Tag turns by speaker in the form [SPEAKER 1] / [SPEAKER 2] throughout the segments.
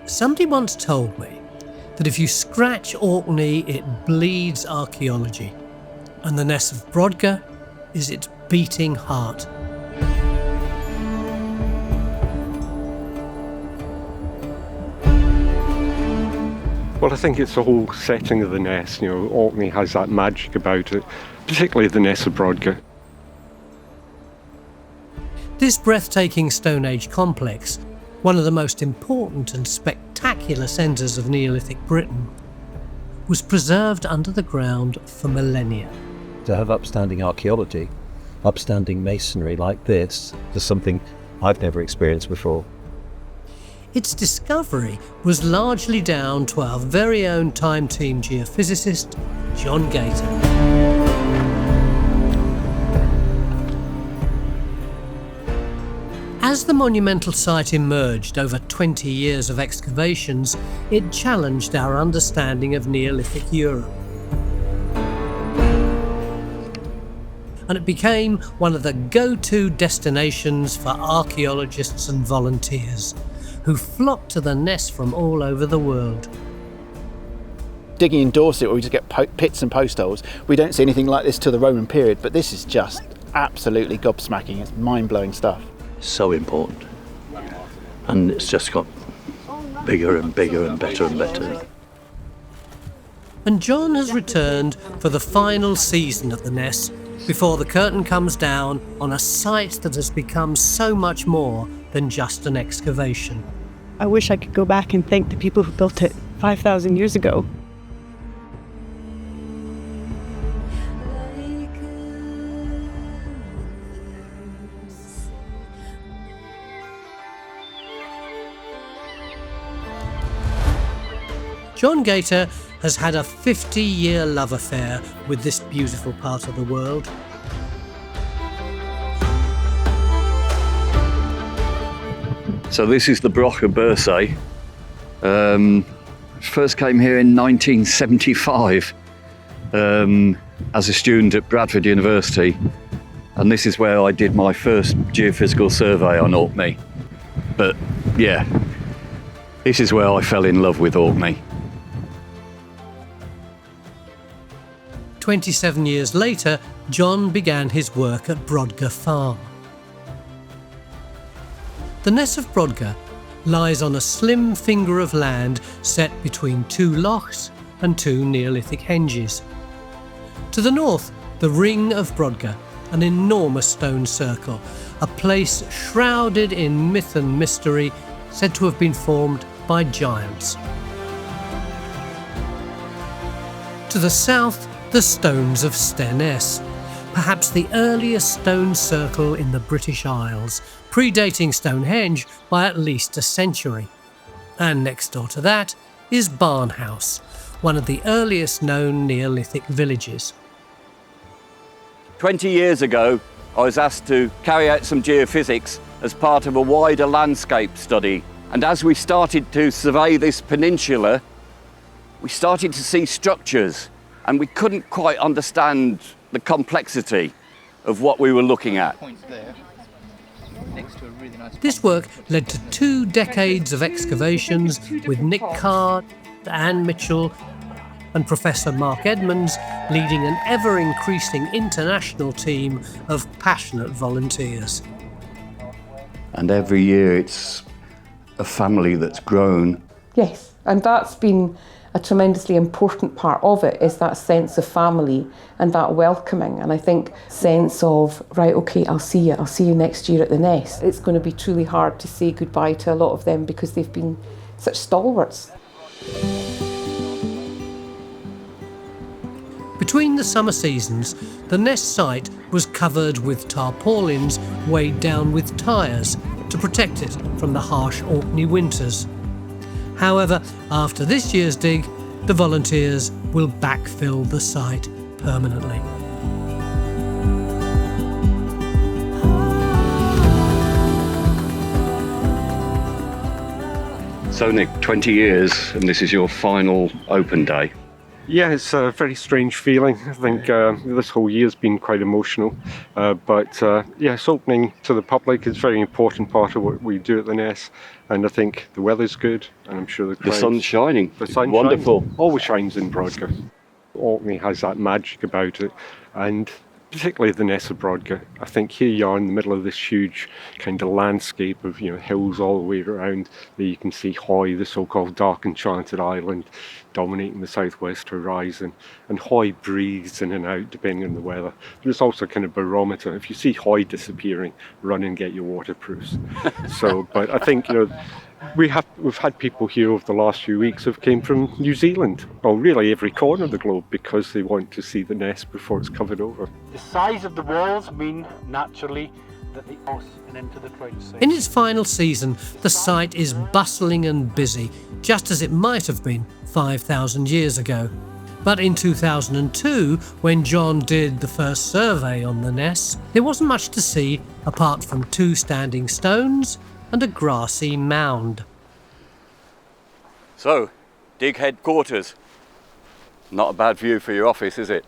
[SPEAKER 1] Somebody once told me that if you scratch Orkney, it bleeds archaeology, and the Ness of Brodgar is its beating heart.
[SPEAKER 2] Well, I think it's the whole setting of the Ness. Orkney has that magic about it, particularly the Ness of Brodgar.
[SPEAKER 1] This breathtaking Stone Age complex, one of the most important and spectacular centres of Neolithic Britain, was preserved under the ground for millennia.
[SPEAKER 3] To have upstanding archaeology, upstanding masonry like this, is something I've never experienced before.
[SPEAKER 1] Its discovery was largely down to our very own Time Team geophysicist, John Gater. As the monumental site emerged over 20 years of excavations, it challenged our understanding of Neolithic Europe. And it became one of the go-to destinations for archaeologists and volunteers, who flocked to the Ness from all over the world.
[SPEAKER 4] Digging in Dorset, where we just get pits and post holes, we don't see anything like this till the Roman period, but this is just absolutely gobsmacking. It's mind-blowing stuff.
[SPEAKER 5] So important, and it's just got bigger and bigger and better and better.
[SPEAKER 1] And John has returned for the final season of the Ness before the curtain comes down on a site that has become so much more than just an excavation.
[SPEAKER 6] I wish I could go back and thank the people who built it 5,000 years ago.
[SPEAKER 1] John Gater has had a 50-year love affair with this beautiful part of the world.
[SPEAKER 5] So this is the Brodgar Bursay. First came here in 1975 as a student at Bradford University, and this is where I did my first geophysical survey on Orkney. But yeah, this is where I fell in love with Orkney.
[SPEAKER 1] 27 years later, John began his work at Brodgar Farm. The Ness of Brodgar lies on a slim finger of land set between two lochs and two Neolithic henges. To the north, the Ring of Brodgar, an enormous stone circle, a place shrouded in myth and mystery, said to have been formed by giants. To the south, the Stones of Stenness, perhaps the earliest stone circle in the British Isles, predating Stonehenge by at least a century. And next door to that is Barnhouse, one of the earliest known Neolithic villages.
[SPEAKER 5] 20 years ago, I was asked to carry out some geophysics as part of a wider landscape study. And as we started to survey this peninsula, we started to see structures, and we couldn't quite understand the complexity of what we were looking at.
[SPEAKER 1] This work led to 2 decades of excavations with Nick Carr, Anne Mitchell and Professor Mark Edmonds leading an ever-increasing international team of passionate volunteers.
[SPEAKER 5] And every year it's a family that's grown.
[SPEAKER 7] Yes, and that's been a tremendously important part of it, is that sense of family and that welcoming, and I think sense of, right, okay, I'll see you next year at the Ness. It's going to be truly hard to say goodbye to a lot of them because they've been such stalwarts.
[SPEAKER 1] Between the summer seasons, the Ness site was covered with tarpaulins weighed down with tyres to protect it from the harsh Orkney winters. However, after this year's dig, the volunteers will backfill the site permanently.
[SPEAKER 5] So Nick, 20 years and this is your final open day.
[SPEAKER 2] Yeah, it's a very strange feeling. I think this whole year's been quite emotional. But it's opening to the public is a very important part of what we do at the Ness. And I think the weather's good, and I'm sure
[SPEAKER 5] The sun's shining.
[SPEAKER 2] The sun
[SPEAKER 5] Wonderful.
[SPEAKER 2] always shines in Brodgar. Orkney has that magic about it, and particularly the Ness of Brodgar. I think here you are in the middle of this huge kind of landscape of hills all the way around. There you can see Hoy, the so-called dark enchanted island, dominating the southwest horizon, and Hoy breathes in and out depending on the weather. But it's also kind of barometer. If you see Hoy disappearing, run and get your waterproofs. But I think we've had people here over the last few weeks who've came from New Zealand, or really every corner of the globe, because they want to see the Ness before it's covered over.
[SPEAKER 8] The size of the walls mean naturally that the house and into the cloud sea.
[SPEAKER 1] In its final season, the site is bustling and busy, just as it might have been 5,000 years ago. But in 2002, when John did the first survey on the Ness, there wasn't much to see apart from 2 standing stones and a grassy mound.
[SPEAKER 5] So, dig headquarters. Not a bad view for your office, is it?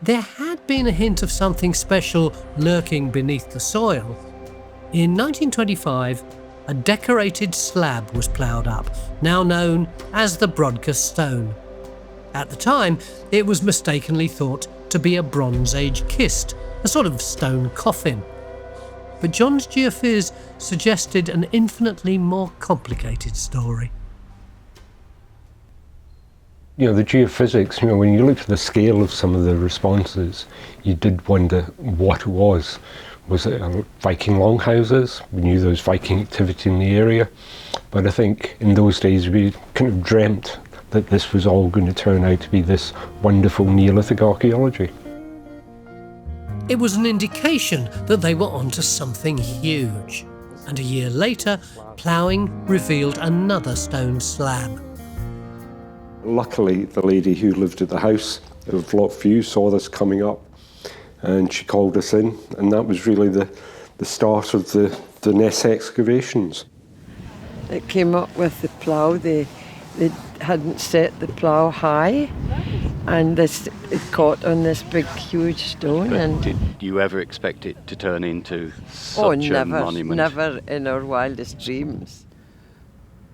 [SPEAKER 1] There had been a hint of something special lurking beneath the soil. In 1925, a decorated slab was ploughed up, now known as the Brodgar Stone. At the time, it was mistakenly thought to be a Bronze Age kist, a sort of stone coffin. But John's geophys suggested an infinitely more complicated story.
[SPEAKER 2] The geophysics, when you looked at the scale of some of the responses, you did wonder what it was. Was it Viking longhouses? We knew there was Viking activity in the area, but I think in those days we kind of dreamt that this was all going to turn out to be this wonderful Neolithic archaeology.
[SPEAKER 1] It was an indication that they were onto something huge, and a year later, ploughing revealed another stone slab.
[SPEAKER 2] Luckily, the lady who lived at the house of Lot Few saw this coming up, and she called us in, and that was really the start of the Ness excavations.
[SPEAKER 9] It came up with the plough. They hadn't set the plough high, and it caught on this big, huge stone.
[SPEAKER 5] But did you ever expect it to turn into such a monument?
[SPEAKER 9] Never in our wildest dreams.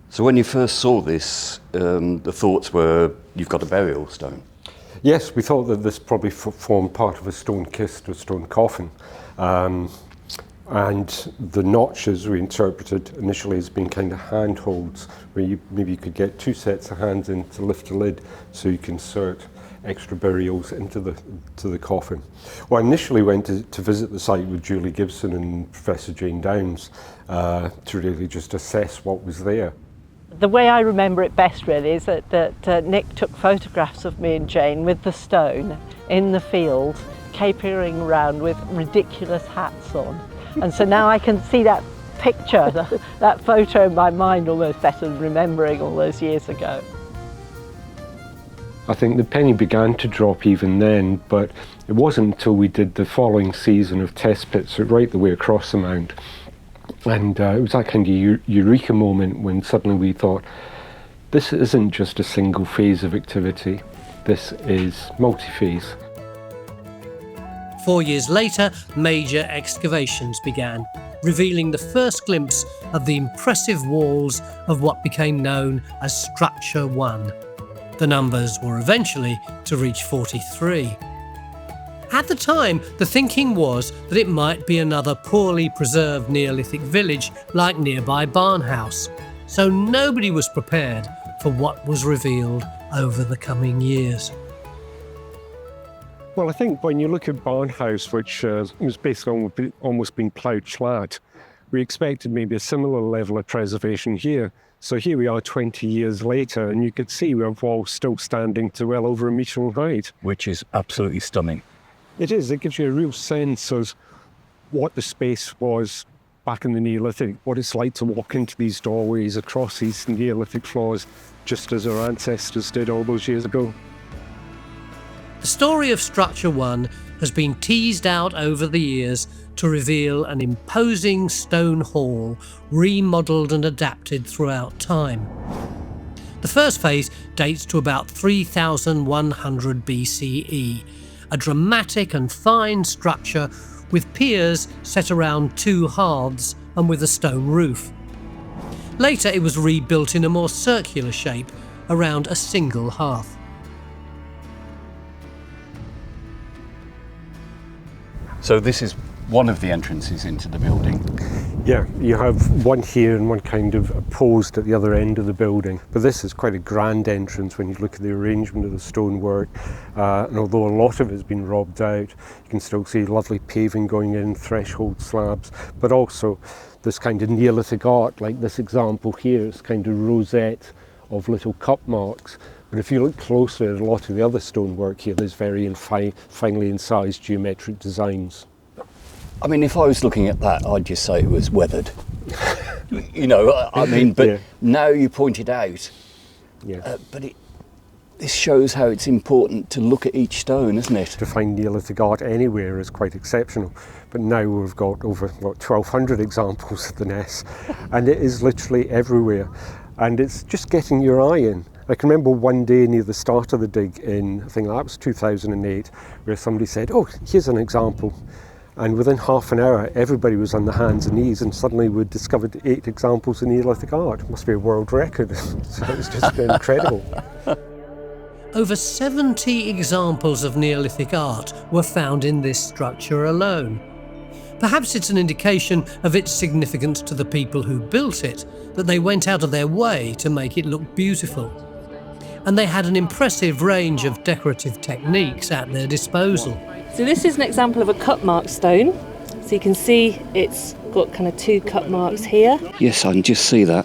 [SPEAKER 5] So when you first saw this, the thoughts were, you've got a burial stone.
[SPEAKER 2] Yes, we thought that this probably formed part of a stone kist or stone coffin. And the notches we interpreted initially as being kind of handholds, where maybe you could get 2 sets of hands in to lift the lid so you can insert extra burials into the coffin. Well, I initially went to visit the site with Julie Gibson and Professor Jane Downs to really just assess what was there.
[SPEAKER 10] The way I remember it best really is that Nick took photographs of me and Jane with the stone in the field, capering around with ridiculous hats on. And so now I can see that picture, that photo in my mind almost better than remembering all those years ago.
[SPEAKER 2] I think the penny began to drop even then, but it wasn't until we did the following season of test pits right the way across the mount. And it was that kind of eureka moment when suddenly we thought, this isn't just a single phase of activity, this is multi-phase.
[SPEAKER 1] 4 years later, major excavations began, revealing the first glimpse of the impressive walls of what became known as Structure 1. The numbers were eventually to reach 43. At the time, the thinking was that it might be another poorly preserved Neolithic village like nearby Barnhouse, so nobody was prepared for what was revealed over the coming years.
[SPEAKER 2] Well, I think when you look at Barnhouse, which was basically almost been ploughed flat, we expected maybe a similar level of preservation here. So here we are 20 years later, and you could see we have walls still standing to well over a metre in height.
[SPEAKER 8] Which is absolutely stunning.
[SPEAKER 2] It is. It gives you a real sense of what the space was back in the Neolithic, what it's like to walk into these doorways across these Neolithic floors, just as our ancestors did all those years ago.
[SPEAKER 1] The story of Structure 1 has been teased out over the years to reveal an imposing stone hall, remodelled and adapted throughout time. The first phase dates to about 3100 BCE, a dramatic and fine structure with piers set around two hearths and with a stone roof. Later it was rebuilt in a more circular shape around a single hearth.
[SPEAKER 5] So this is one of the entrances into the building.
[SPEAKER 2] Yeah, you have one here and one kind of opposed at the other end of the building. But this is quite a grand entrance when you look at the arrangement of the stonework. And although a lot of it has been robbed out, you can still see lovely paving going in, threshold slabs, but also this kind of Neolithic art, like this example here. It's kind of rosette of little cup marks. But if you look closer at a lot of the other stonework here, there's very finely incised geometric designs.
[SPEAKER 5] I mean, if I was looking at that, I'd just say it was weathered. You know, I mean, but
[SPEAKER 2] yeah.
[SPEAKER 5] Now you point it out.
[SPEAKER 2] Yeah.
[SPEAKER 5] But this shows how it's important to look at each stone, isn't it?
[SPEAKER 2] To find Neolithic art anywhere is quite exceptional. But now we've got over 1,200 examples of the Ness, and it is literally everywhere. And it's just getting your eye in. I can remember one day near the start of the dig in, I think that was 2008, where somebody said, "Oh, here's an example." And within half an hour, everybody was on their hands and knees, and suddenly we'd discovered 8 examples of Neolithic art. It must be a world record. So it was just incredible.
[SPEAKER 1] Over 70 examples of Neolithic art were found in this structure alone. Perhaps it's an indication of its significance to the people who built it, that they went out of their way to make it look beautiful. And they had an impressive range of decorative techniques at their disposal.
[SPEAKER 11] So this is an example of a cut mark stone. So you can see it's got kind of 2 cut marks here.
[SPEAKER 5] Yes, I can just see that.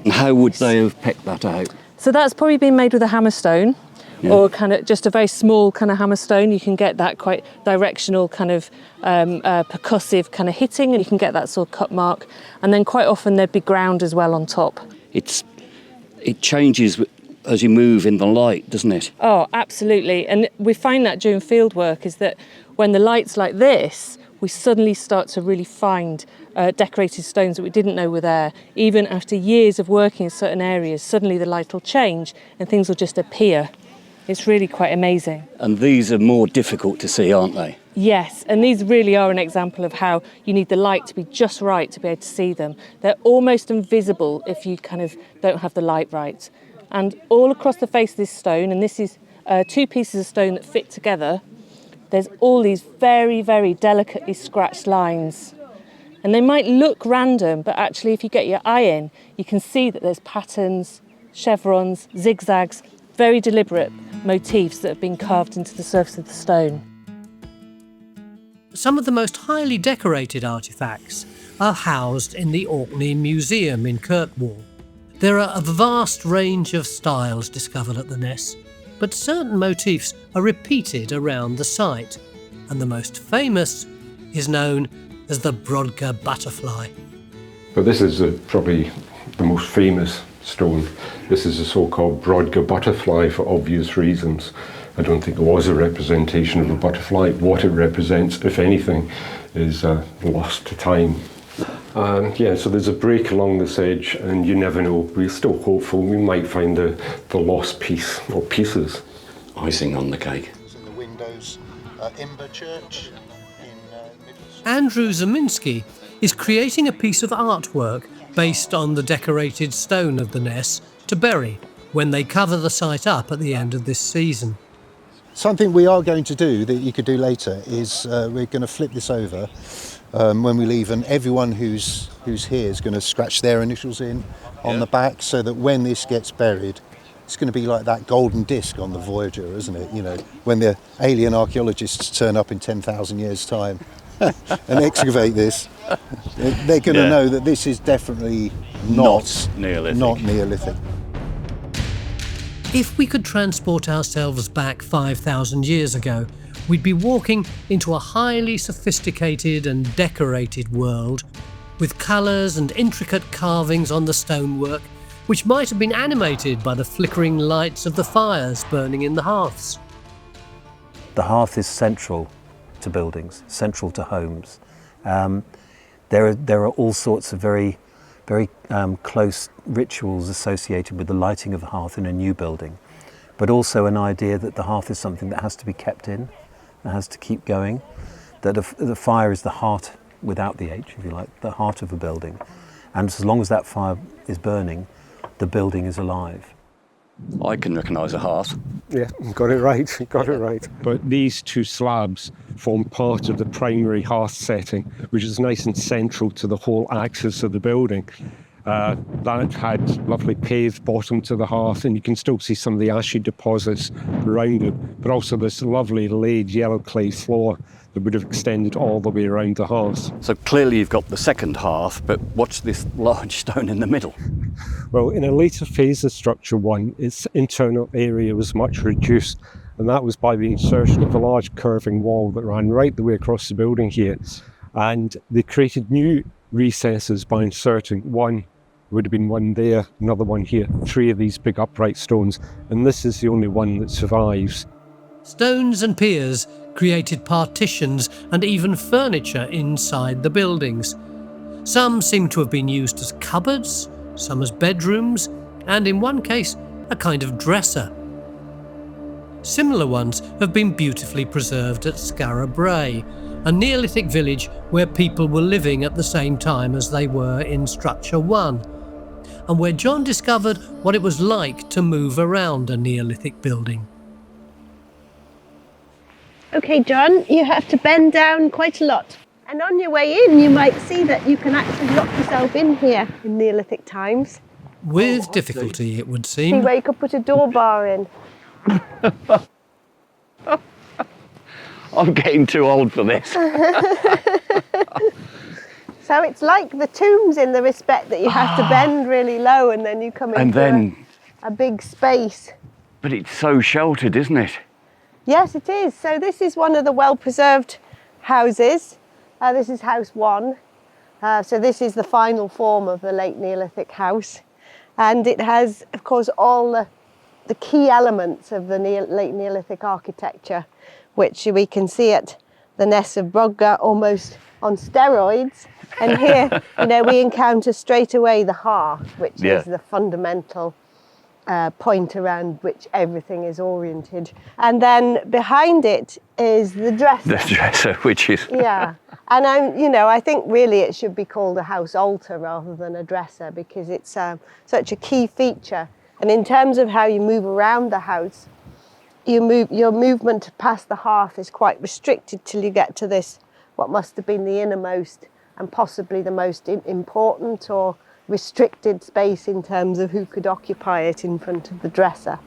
[SPEAKER 5] And how would they have picked that out?
[SPEAKER 11] So that's probably been made with a hammer stone, or kind of just a very small kind of hammer stone. You can get that quite directional kind of percussive kind of hitting, and you can get that sort of cut mark. And then quite often there'd be ground as well on top.
[SPEAKER 5] It changes as you move in the light, doesn't it?
[SPEAKER 11] Oh, absolutely. And we find that during field work is that when the light's like this, we suddenly start to really find decorated stones that we didn't know were there. Even after years of working in certain areas, suddenly the light will change and things will just appear. It's really quite amazing.
[SPEAKER 5] And these are more difficult to see, aren't they?
[SPEAKER 11] Yes, and these really are an example of how you need the light to be just right to be able to see them. They're almost invisible if you kind of don't have the light right. And all across the face of this stone, and this is 2 pieces of stone that fit together, there's all these very, very delicately scratched lines. And they might look random, but actually if you get your eye in, you can see that there's patterns, chevrons, zigzags, very deliberate motifs that have been carved into the surface of the stone.
[SPEAKER 1] Some of the most highly decorated artefacts are housed in the Orkney Museum in Kirkwall. There are a vast range of styles discovered at the Ness, but certain motifs are repeated around the site, and the most famous is known as the Brodgar butterfly.
[SPEAKER 2] But this is probably the most famous stone. This is a so-called Brodgar butterfly for obvious reasons. I don't think it was a representation of a butterfly. What it represents, if anything, is lost to time. So there's a break along this edge, and you never know. We're still hopeful we might find the lost piece or pieces.
[SPEAKER 5] Icing on the cake.
[SPEAKER 12] In the windows, Imber Church in
[SPEAKER 1] Andrew Zaminski is creating a piece of artwork based on the decorated stone of the Ness to bury when they cover the site up at the end of this season.
[SPEAKER 12] Something we are going to do that you could do later is we're going to flip this over when we leave, and everyone who's here is going to scratch their initials in on the back, so that when this gets buried, it's going to be like that golden disc on the Voyager, isn't it? You know, when the alien archaeologists turn up in 10,000 years' time and excavate this, they're going to know that this is definitely not Neolithic.
[SPEAKER 1] If we could transport ourselves back 5,000 years ago, we'd be walking into a highly sophisticated and decorated world with colours and intricate carvings on the stonework, which might have been animated by the flickering lights of the fires burning in the hearths.
[SPEAKER 3] The hearth is central to buildings, central to homes. There are all sorts of very very close rituals associated with the lighting of the hearth in a new building, but also an idea that the hearth is something that has to be kept in, that has to keep going, that the fire is the heart, without the H, if you like, the heart of a building. And as long as that fire is burning, the building is alive.
[SPEAKER 5] I can recognise a hearth.
[SPEAKER 2] Yeah, got it right, got it right. But these two slabs form part of the primary hearth setting, which is nice and central to the whole axis of the building. That had lovely paved bottom to the hearth, and you can still see some of the ashy deposits around it, but also this lovely laid yellow clay floor that would have extended all the way around the hearth.
[SPEAKER 5] So clearly you've got the second hearth, but what's this large stone in the middle?
[SPEAKER 2] Well, in a later phase of structure one, its internal area was much reduced, and that was by the insertion of a large curving wall that ran right the way across the building here. And they created new recesses by inserting one, would have been one there, another one here, 3 of these big upright stones, and this is the only one that survives.
[SPEAKER 1] Stones and piers created partitions and even furniture inside the buildings. Some seem to have been used as cupboards, some as bedrooms, and in one case, a kind of dresser. Similar ones have been beautifully preserved at Skara Brae, a Neolithic village where people were living at the same time as they were in Structure 1, and where John discovered what it was like to move around a Neolithic building.
[SPEAKER 13] Okay, John, you have to bend down quite a lot. And on your way in, you might see that you can actually lock yourself in here in Neolithic times.
[SPEAKER 1] With difficulty, it would
[SPEAKER 13] See
[SPEAKER 1] seem.
[SPEAKER 13] where you could put a door bar in.
[SPEAKER 5] I'm getting too old for this.
[SPEAKER 13] So it's like the tombs in the respect that you have to bend really low and then you come into a big space.
[SPEAKER 5] But it's so sheltered, isn't it?
[SPEAKER 13] Yes, it is. So this is one of the well-preserved houses. This is house 1. So this is the final form of the late Neolithic house. And it has, of course, all the key elements of the late Neolithic architecture, which we can see at the Ness of Brodgar almost on steroids. And here, we encounter straight away the hearth, which is the fundamental point around which everything is oriented. And then behind it is the dresser.
[SPEAKER 5] The dresser, which is...
[SPEAKER 13] Yeah. And I think really it should be called a house altar rather than a dresser, because it's such a key feature. And in terms of how you move around the house, your movement past the hearth is quite restricted till you get to this, what must have been the innermost and possibly the most important or restricted space in terms of who could occupy it in front of the dresser.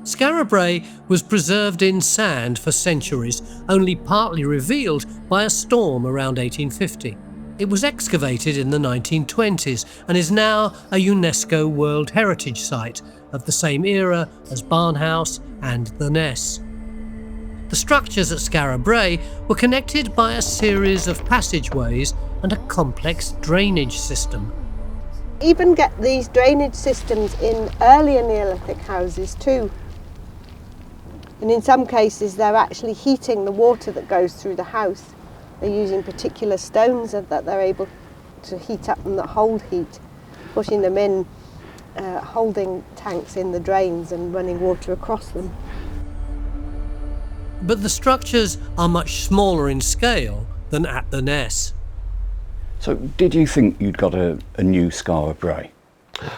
[SPEAKER 1] Skara Brae was preserved in sand for centuries, only partly revealed by a storm around 1850. It was excavated in the 1920s and is now a UNESCO World Heritage Site of the same era as Barnhouse and the Ness. The structures at Skara Brae were connected by a series of passageways and a complex drainage system.
[SPEAKER 13] Even get these drainage systems in earlier Neolithic houses too. And in some cases they're actually heating the water that goes through the house. They're using particular stones that they're able to heat up and that hold heat, putting them in holding tanks in the drains and running water across them.
[SPEAKER 1] But the structures are much smaller in scale than at the Ness.
[SPEAKER 5] So did you think you'd got a new Skara Brae?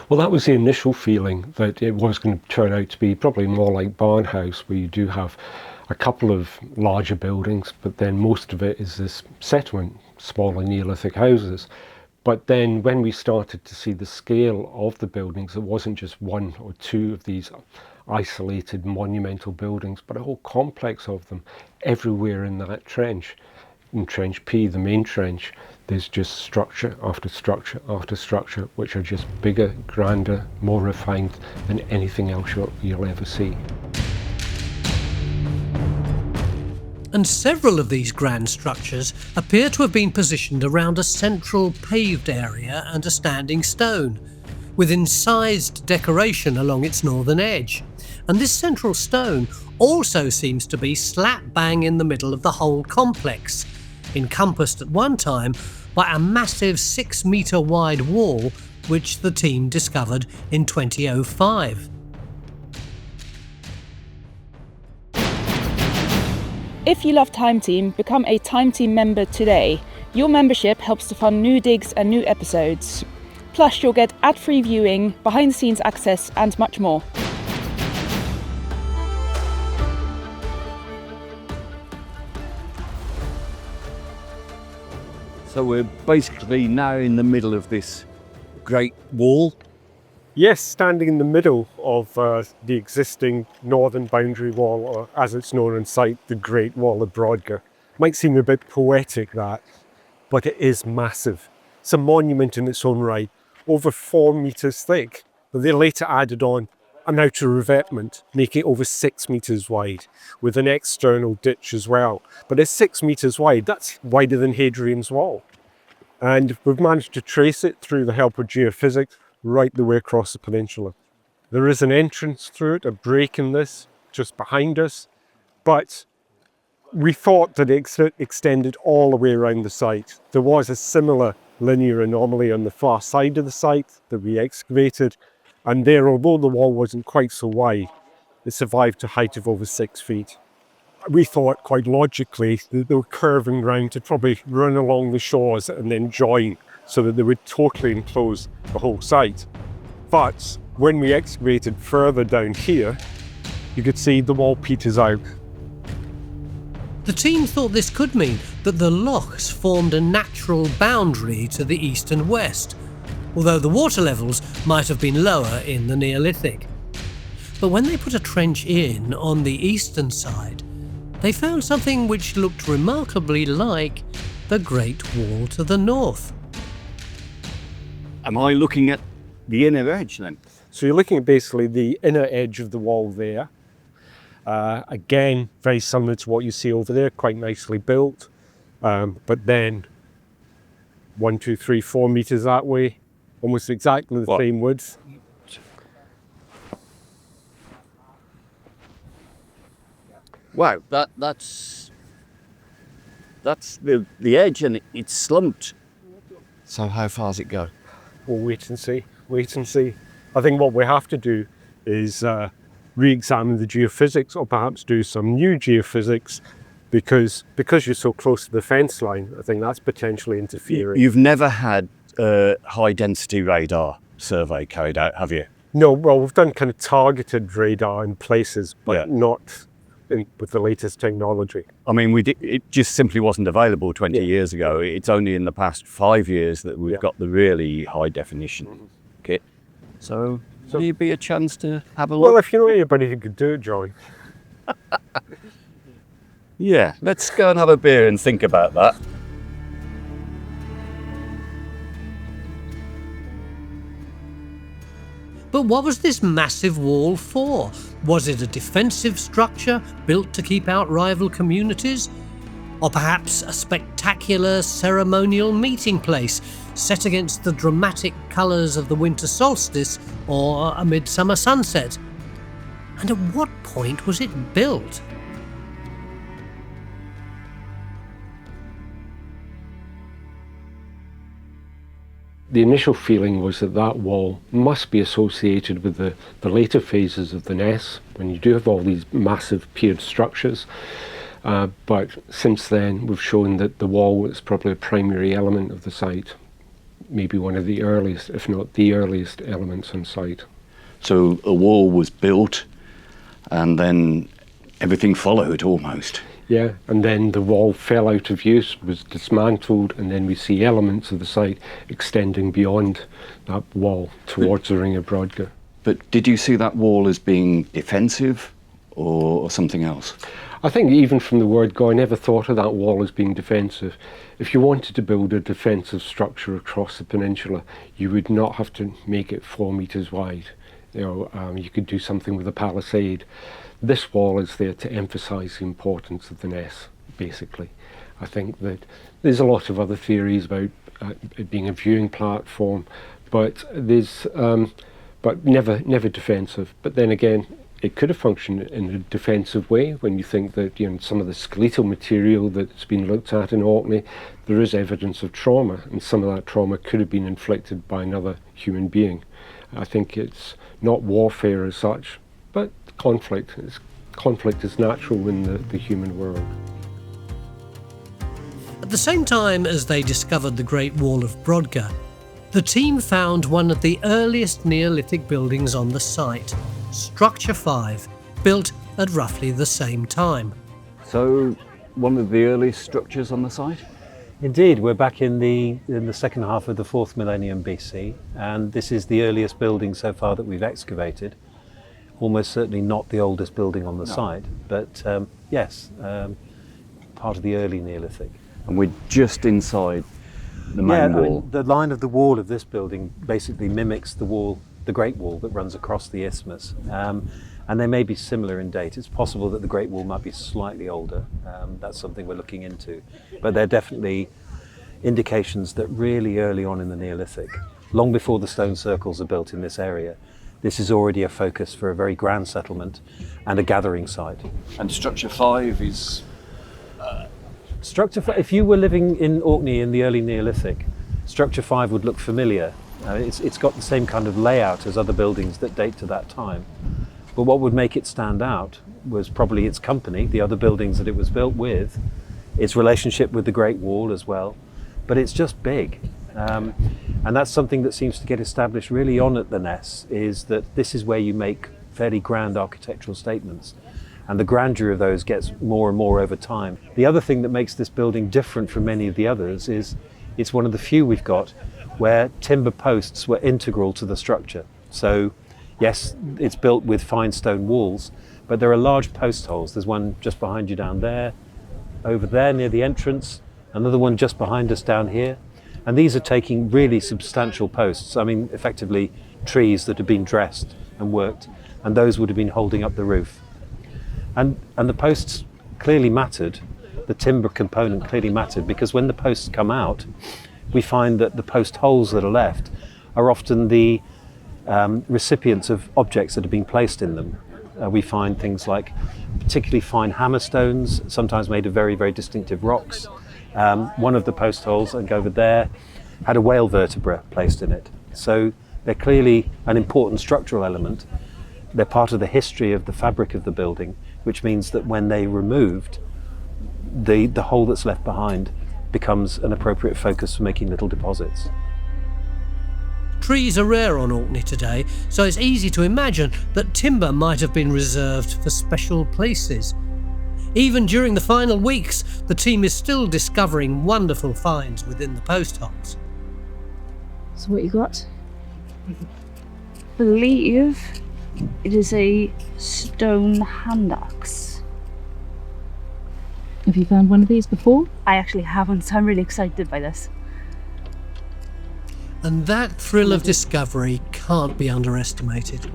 [SPEAKER 2] Well, that was the initial feeling, that it was going to turn out to be probably more like Barnhouse, where you do have a couple of larger buildings, but then most of it is this settlement, smaller Neolithic houses. But then when we started to see the scale of the buildings, it wasn't just 1 or 2 of these isolated monumental buildings, but a whole complex of them everywhere in that trench. In Trench P, the main trench, there's just structure after structure after structure, which are just bigger, grander, more refined than anything else you'll ever see.
[SPEAKER 1] And several of these grand structures appear to have been positioned around a central paved area and a standing stone, with incised decoration along its northern edge. And this central stone also seems to be slap bang in the middle of the whole complex, encompassed at one time by a massive 6-metre wide wall which the team discovered in 2005.
[SPEAKER 14] If you love Time Team, become a Time Team member today. Your membership helps to fund new digs and new episodes. Plus, you'll get ad-free viewing, behind-the-scenes access and much more.
[SPEAKER 5] So we're basically now in the middle of this great wall.
[SPEAKER 2] Yes, standing in the middle of the existing northern boundary wall, or as it's known on site, the Great Wall of Brodgar. Might seem a bit poetic, that, but it is massive. It's a monument in its own right, over 4 metres thick. But they later added on an outer revetment, making it over 6 metres wide, with an external ditch as well. But it's 6 metres wide, that's wider than Hadrian's Wall. And we've managed to trace it through the help of geophysics right the way across the peninsula. There is an entrance through it, a break in this, just behind us, but we thought that it extended all the way around the site. There was a similar linear anomaly on the far side of the site that we excavated, and there, although the wall wasn't quite so wide, it survived to a height of over 6 feet. We thought quite logically that they were curving round to probably run along the shores and then join so that they would totally enclose the whole site. But when we excavated further down here, you could see the wall peters out.
[SPEAKER 1] The team thought this could mean that the lochs formed a natural boundary to the east and west, although the water levels might have been lower in the Neolithic. But when they put a trench in on the eastern side, they found something which looked remarkably like the Great Wall to the north.
[SPEAKER 5] Am I looking at the inner edge then?
[SPEAKER 2] So you're looking at basically the inner edge of the wall there. Again, very similar to what you see over there, quite nicely built. But then 1, 2, 3, 4 metres that way, almost exactly the same width.
[SPEAKER 5] Wow, that's the edge, and it's slumped. So how far does it go?
[SPEAKER 2] We'll wait and see. I think what we have to do is re-examine the geophysics, or perhaps do some new geophysics, because you're so close to the fence line. I think that's potentially interfering.
[SPEAKER 5] You've never had a high density radar survey carried out, have you?
[SPEAKER 2] No, well, we've done kind of targeted radar in places, but not with the latest technology.
[SPEAKER 5] I mean, it just simply wasn't available 20 years ago. It's only in the past 5 years that we've got the really high definition kit. So will there be a chance to have a look?
[SPEAKER 2] Well, if you know anybody who could do it, Joey.
[SPEAKER 5] Yeah, let's go and have a beer and think about that.
[SPEAKER 1] But what was this massive wall for? Was it a defensive structure built to keep out rival communities? Or perhaps a spectacular ceremonial meeting place set against the dramatic colours of the winter solstice or a midsummer sunset? And at what point was it built?
[SPEAKER 2] The initial feeling was that that wall must be associated with the later phases of the Ness, when you do have all these massive piered structures. But since then, we've shown that the wall was probably a primary element of the site, maybe one of the earliest, if not the earliest elements on site.
[SPEAKER 5] So a wall was built, and then everything followed almost.
[SPEAKER 2] Yeah, and then the wall fell out of use, was dismantled, and then we see elements of the site extending beyond that wall towards the Ring of Brodgar.
[SPEAKER 5] But did you see that wall as being defensive or something else?
[SPEAKER 2] I think even from the word go, I never thought of that wall as being defensive. If you wanted to build a defensive structure across the peninsula, you would not have to make it 4 metres wide. You could do something with a palisade. This wall is there to emphasise the importance of the Ness, basically. I think that there's a lot of other theories about it being a viewing platform, but there's but never defensive. But then again, it could have functioned in a defensive way. When you think that, you know, some of the skeletal material that's been looked at in Orkney, there is evidence of trauma, and some of that trauma could have been inflicted by another human being. I think it's not warfare as such, but conflict. Conflict is natural in the human world.
[SPEAKER 1] At the same time as they discovered the Great Wall of Brodgar, the team found one of the earliest Neolithic buildings on the site, Structure 5, built at roughly the same time.
[SPEAKER 5] So, one of the earliest structures on the site?
[SPEAKER 3] Indeed, we're back in the second half of the 4th millennium BC, and this is the earliest building so far that we've excavated. Almost certainly not the oldest building on the site, but yes, part of the early Neolithic.
[SPEAKER 5] And we're just inside the main wall.
[SPEAKER 3] I mean, the line of the wall of this building basically mimics the wall, the Great Wall that runs across the isthmus, and they may be similar in date. It's possible that the Great Wall might be slightly older. That's something we're looking into, but they're definitely indications that really early on in the Neolithic, long before the stone circles are built in this area, this is already a focus for a very grand settlement and a gathering site.
[SPEAKER 5] And Structure 5 is...
[SPEAKER 3] Structure 5, if you were living in Orkney in the early Neolithic, Structure 5 would look familiar. It's got the same kind of layout as other buildings that date to that time. But what would make it stand out was probably its company, the other buildings that it was built with, its relationship with the Great Wall as well. But it's just big. And that's something that seems to get established really on at the Ness, is that this is where you make fairly grand architectural statements. And the grandeur of those gets more and more over time. The other thing that makes this building different from many of the others is it's one of the few we've got where timber posts were integral to the structure. So yes, it's built with fine stone walls, but there are large post holes. There's one just behind you down there, over there near the entrance, another one just behind us down here. And these are taking really substantial posts. I mean, effectively trees that have been dressed and worked, and those would have been holding up the roof. And the posts clearly mattered, the timber component clearly mattered, because when the posts come out, we find that the post holes that are left are often the recipients of objects that have been placed in them. We find things like particularly fine hammerstones, sometimes made of very, very distinctive rocks. One of the post holes, I think over there, had a whale vertebra placed in it. So they're clearly an important structural element. They're part of the history of the fabric of the building, which means that when they removed, the hole that's left behind becomes an appropriate focus for making little deposits.
[SPEAKER 1] Trees are rare on Orkney today, so it's easy to imagine that timber might have been reserved for special places. Even during the final weeks, the team is still discovering wonderful finds within the post holes.
[SPEAKER 14] So what you got? Believe it is a stone hand axe. Have you found one of these before? I actually haven't, so I'm really excited by this.
[SPEAKER 1] And that thrill of discovery can't be underestimated.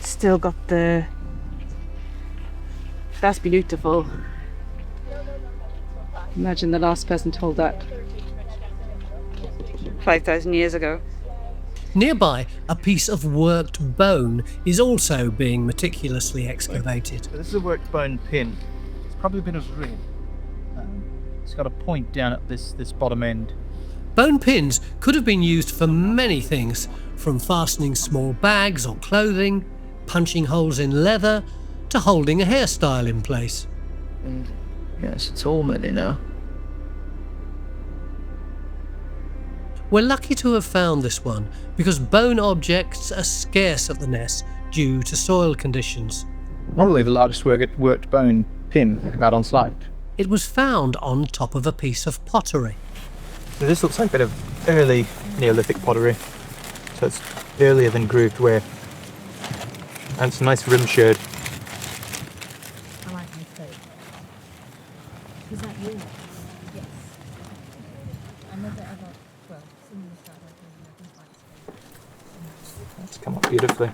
[SPEAKER 6] Still got the... That's beautiful. Imagine the last person told that 5,000 years ago.
[SPEAKER 1] Nearby, a piece of worked bone is also being meticulously excavated.
[SPEAKER 4] So this is a worked bone pin. It's probably been of ring. It's got a point down at this bottom end.
[SPEAKER 1] Bone pins could have been used for many things, from fastening small bags or clothing, punching holes in leather, to holding a hairstyle in place.
[SPEAKER 15] Yes, it's all many now.
[SPEAKER 1] We're lucky to have found this one because bone objects are scarce at the Ness due to soil conditions.
[SPEAKER 4] Probably the largest worked bone pin about on site.
[SPEAKER 1] It was found on top of a piece of pottery.
[SPEAKER 4] So this looks like a bit of early Neolithic pottery. So it's earlier than grooved ware. And it's a nice rim shade.
[SPEAKER 14] I like my coat. Is that you? Yes. I never ever, well, seen this
[SPEAKER 4] It's come up beautifully.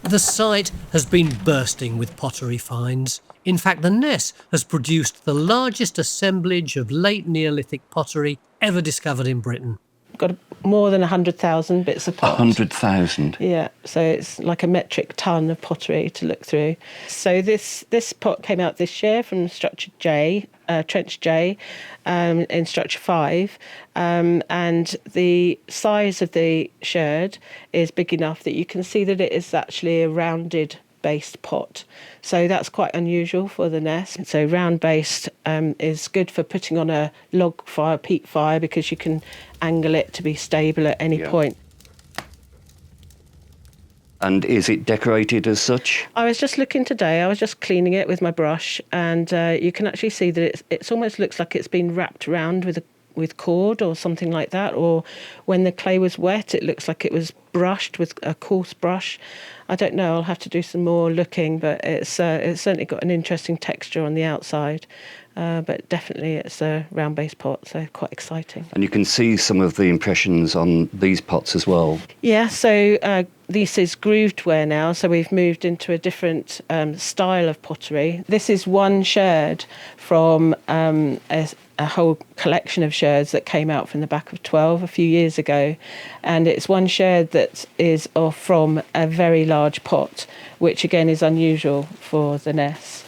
[SPEAKER 1] The site has been bursting with pottery finds. In fact, the Ness has produced the largest assemblage of late Neolithic pottery ever discovered in Britain.
[SPEAKER 6] got more than 100,000 bits of pot.
[SPEAKER 5] 100,000?
[SPEAKER 6] Yeah, so it's like a metric ton of pottery to look through. So this pot came out this year from structure J, trench J, in structure 5, and the size of the sherd is big enough that you can see that it is actually a rounded based pot. So that's quite unusual for the Ness. So round based is good for putting on a log fire, peat fire, because you can angle it to be stable at any point.
[SPEAKER 5] And is it decorated as such?
[SPEAKER 6] I was just looking today, I was just cleaning it with my brush, and you can actually see that it almost looks like it's been wrapped around with cord or something like that, or when the clay was wet it looks like it was brushed with a coarse brush. I don't know, I'll have to do some more looking, but it's certainly got an interesting texture on the outside, but definitely it's a round base pot, so quite exciting.
[SPEAKER 5] And you can see some of the impressions on these pots as well.
[SPEAKER 6] Yeah, so this is grooved ware now, so we've moved into a different style of pottery. This is one sherd from a whole collection of sherds that came out from the back of 12 a few years ago, and it's one sherd that is from a very large pot, which again is unusual for the Ness,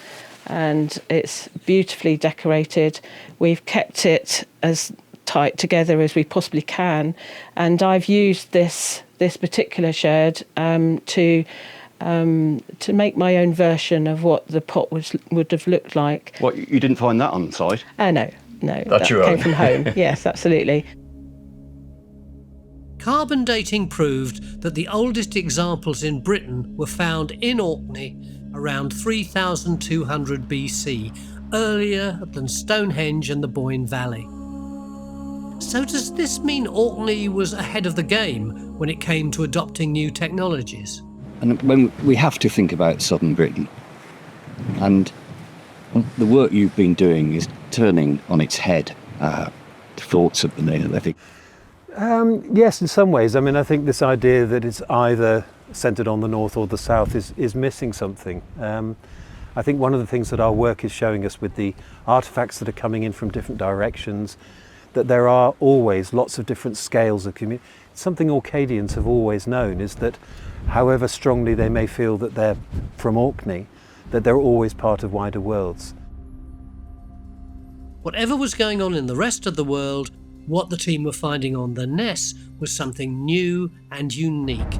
[SPEAKER 6] and it's beautifully decorated. We've kept it as tight together as we possibly can, and I've used this particular sherd to make my own version of what the pot would have looked like.
[SPEAKER 5] What, you didn't find that on site?
[SPEAKER 6] No, that came from home. Yes, absolutely.
[SPEAKER 1] Carbon dating proved that the oldest examples in Britain were found in Orkney around 3200 BC, earlier than Stonehenge and the Boyne Valley. So does this mean Orkney was ahead of the game when it came to adopting new technologies?
[SPEAKER 5] And when we have to think about southern Britain, and the work you've been doing is turning on its head thoughts of the Neolithic.
[SPEAKER 3] Yes, in some ways. I mean, I think this idea that it's either centred on the north or the south is missing something. I think one of the things that our work is showing us with the artefacts that are coming in from different directions, that there are always lots of different scales of community. Something Orcadians have always known is that however strongly they may feel that they're from Orkney, that they're always part of wider worlds.
[SPEAKER 1] Whatever was going on in the rest of the world, what the team were finding on the Ness was something new and unique.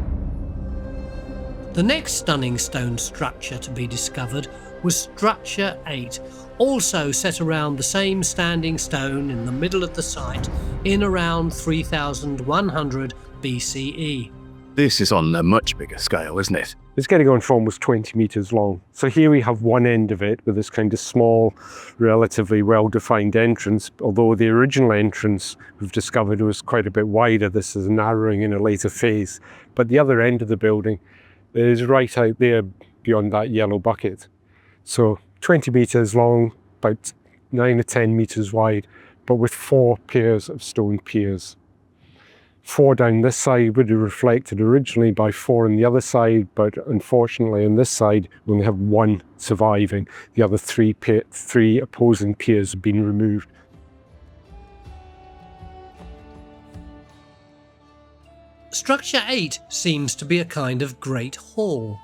[SPEAKER 1] The next stunning stone structure to be discovered was Structure 8, also set around the same standing stone in the middle of the site in around 3100 BCE.
[SPEAKER 16] This is on a much bigger scale, isn't it?
[SPEAKER 2] It's getting on for almost 20 metres long. So here we have one end of it with this kind of small, relatively well-defined entrance, although the original entrance we've discovered was quite a bit wider. This is narrowing in a later phase. But the other end of the building is right out there beyond that yellow bucket. So 20 metres long, about 9 or 10 metres wide, but with 4 pairs of stone piers. 4 down this side would have reflected originally by 4 on the other side, but unfortunately on this side we only have 1 surviving. The other 3 opposing piers have been removed.
[SPEAKER 1] Structure 8 seems to be a kind of great hall.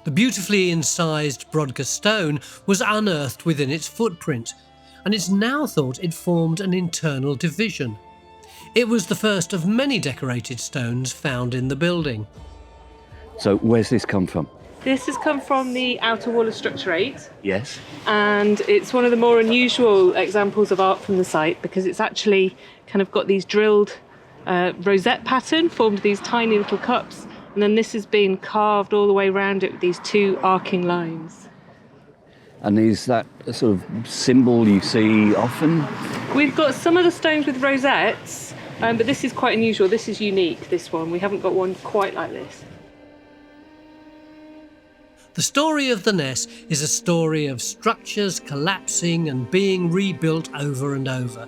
[SPEAKER 1] The beautifully incised Brodgar stone was unearthed within its footprint, and it's now thought it formed an internal division. It was the first of many decorated stones found in the building.
[SPEAKER 5] So where's this come from?
[SPEAKER 11] This has come from the outer wall of Structure 8.
[SPEAKER 5] Yes.
[SPEAKER 11] And it's one of the more unusual examples of art from the site because it's actually kind of got these drilled rosette pattern, formed these tiny little cups, and then this has been carved all the way around it with these 2 arcing lines.
[SPEAKER 5] And is that a sort of symbol you see often?
[SPEAKER 11] We've got some of the stones with rosettes, but this is quite unusual. This is unique, this one. We haven't got one quite like this.
[SPEAKER 1] The story of the Ness is a story of structures collapsing and being rebuilt over and over.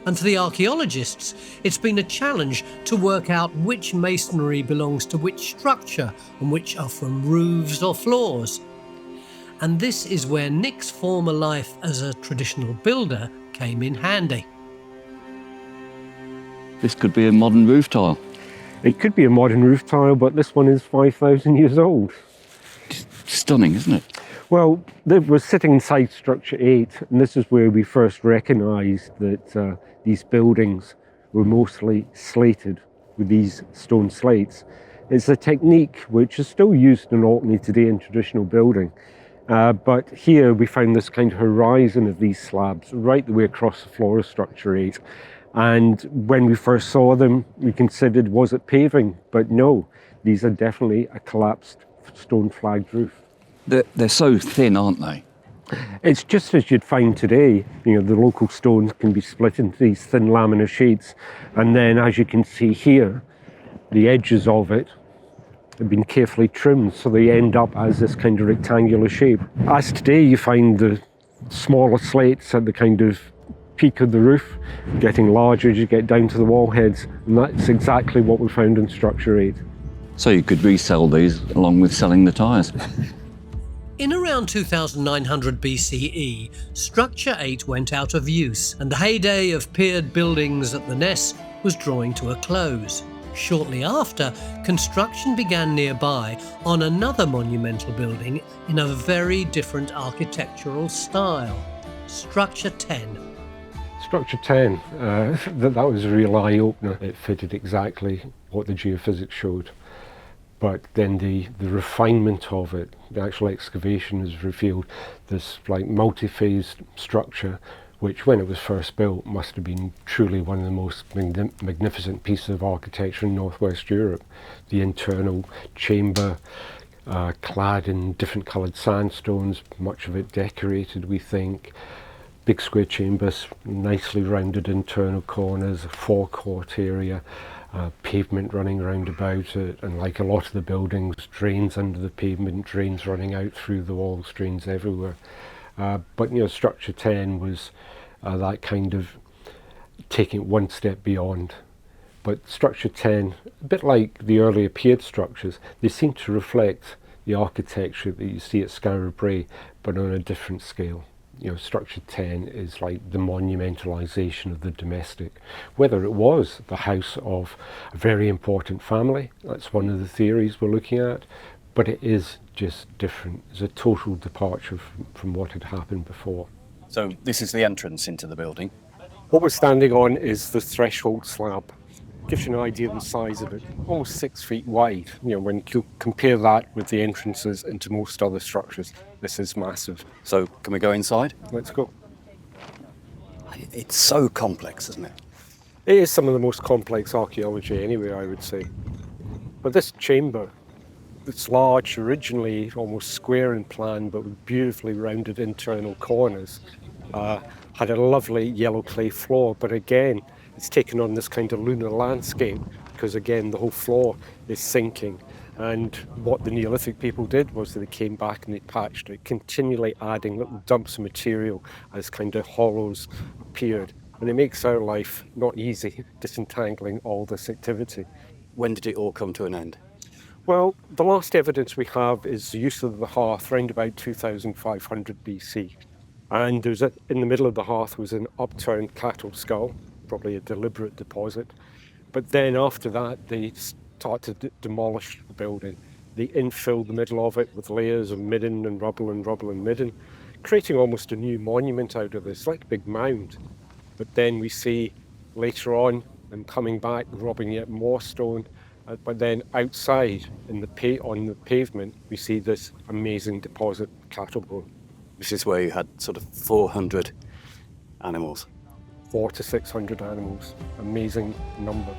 [SPEAKER 1] And for the archaeologists, it's been a challenge to work out which masonry belongs to which structure and which are from roofs or floors. And this is where Nick's former life as a traditional builder came in handy.
[SPEAKER 5] This could be a modern roof tile.
[SPEAKER 2] It could be a modern roof tile, but this one is 5,000 years old.
[SPEAKER 5] Stunning, isn't it?
[SPEAKER 2] Well, they were sitting inside structure 8, and this is where we first recognised that these buildings were mostly slated with these stone slates. It's a technique which is still used in Orkney today in traditional building. But here we found this kind of horizon of these slabs right the way across the floor of structure 8. And when we first saw them, we considered, was it paving? But no, these are definitely a collapsed stone flagged roof.
[SPEAKER 5] They're so thin, aren't they?
[SPEAKER 2] It's just as you'd find today. You know, the local stones can be split into these thin laminar sheets, and then, as you can see here, the edges of it have been carefully trimmed so they end up as this kind of rectangular shape. As today, you find the smaller slates at the kind of peak of the roof getting larger as you get down to the wall heads, and that's exactly what we found in structure 8.
[SPEAKER 5] So you could resell these along with selling the tyres.
[SPEAKER 1] In around 2900 BCE, Structure 8 went out of use, and the heyday of piered buildings at the Ness was drawing to a close. Shortly after, construction began nearby on another monumental building in a very different architectural style, Structure 10.
[SPEAKER 2] Structure 10, that was a real eye-opener. It fitted exactly what the geophysics showed. But then the refinement of it, the actual excavation has revealed this like multi-phased structure, which when it was first built must have been truly one of the most magnificent pieces of architecture in Northwest Europe. The internal chamber, clad in different coloured sandstones, much of it decorated, we think. Big square chambers, nicely rounded internal corners, a forecourt area, pavement running round about it, and like a lot of the buildings, drains under the pavement, drains running out through the walls, drains everywhere. But you know, Structure 10 was that kind of taking it one step beyond. But Structure 10, a bit like the earlier piered structures, they seem to reflect the architecture that you see at Skara Brae, but on a different scale. You know, Structure 10 is like the monumentalisation of the domestic. Whether it was the house of a very important family, that's one of the theories we're looking at, but it is just different. It's a total departure from what had happened before.
[SPEAKER 16] So this is the entrance into the building.
[SPEAKER 2] What we're standing on is the threshold slab. Gives you an idea of the size of it. Almost 6 feet wide. You know, when you compare that with the entrances into most other structures, this is massive.
[SPEAKER 16] So can we go inside?
[SPEAKER 2] Let's go.
[SPEAKER 16] It's so complex, isn't it?
[SPEAKER 2] It is some of the most complex archaeology anyway, I would say. But this chamber, it's large, originally almost square in plan, but with beautifully rounded internal corners, had a lovely yellow clay floor, but again, it's taken on this kind of lunar landscape because again the whole floor is sinking, and what the Neolithic people did was they came back and they patched it, continually adding little dumps of material as kind of hollows appeared, and it makes our life not easy disentangling all this activity.
[SPEAKER 16] When did it all come to an end?
[SPEAKER 2] Well, the last evidence we have is the use of the hearth around about 2500 BC, and there's in the middle of the hearth was an upturned cattle skull, probably a deliberate deposit. But then after that, they started to demolish the building. They infilled the middle of it with layers of midden and rubble and midden, creating almost a new monument out of this, like a big mound. But then we see later on them coming back, robbing yet more stone. But then outside, on the pavement, we see this amazing deposit of cattle bone.
[SPEAKER 16] This is where you had sort of 400 animals.
[SPEAKER 2] 400 to 600 animals. Amazing number.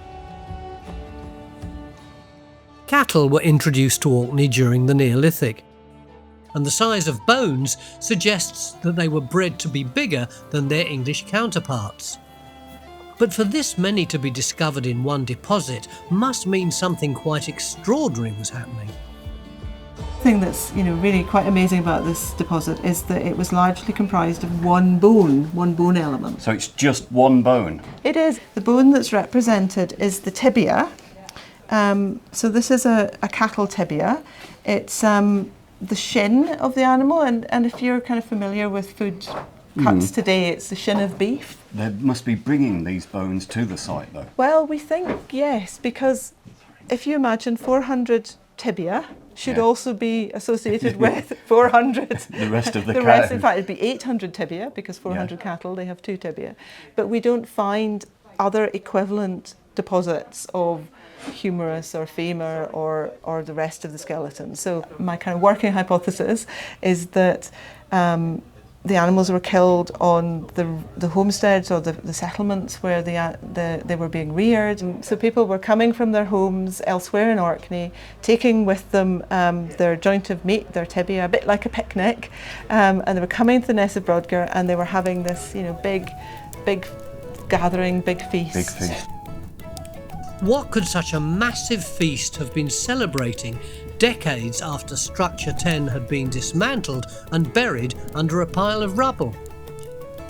[SPEAKER 1] Cattle were introduced to Orkney during the Neolithic, and the size of bones suggests that they were bred to be bigger than their English counterparts. But for this many to be discovered in one deposit must mean something quite extraordinary was happening.
[SPEAKER 17] The thing that's really quite amazing about this deposit is that it was largely comprised of one bone element.
[SPEAKER 16] So it's just one bone?
[SPEAKER 17] It is. The bone that's represented is the tibia. So this is a cattle tibia. It's the shin of the animal, and if you're kind of familiar with food cuts today, it's the shin of beef.
[SPEAKER 5] They must be bringing these bones to the site, though.
[SPEAKER 17] Well, we think yes, because if you imagine 400 tibia should also be associated with 400.
[SPEAKER 5] The rest of the
[SPEAKER 17] the
[SPEAKER 5] cow.
[SPEAKER 17] rest, in fact, it'd be 800 tibia because 400 cattle, they have 2 tibia. But we don't find other equivalent deposits of humerus or femur or the rest of the skeleton. So my kind of working hypothesis is that the animals were killed on the homesteads or the settlements where they were being reared. And so people were coming from their homes elsewhere in Orkney, taking with them their joint of meat, their tibia, a bit like a picnic, and they were coming to the Ness of Brodgar and they were having this, big gathering, big feast.
[SPEAKER 5] Big feast.
[SPEAKER 1] What could such a massive feast have been celebrating decades after Structure 10 had been dismantled and buried under a pile of rubble?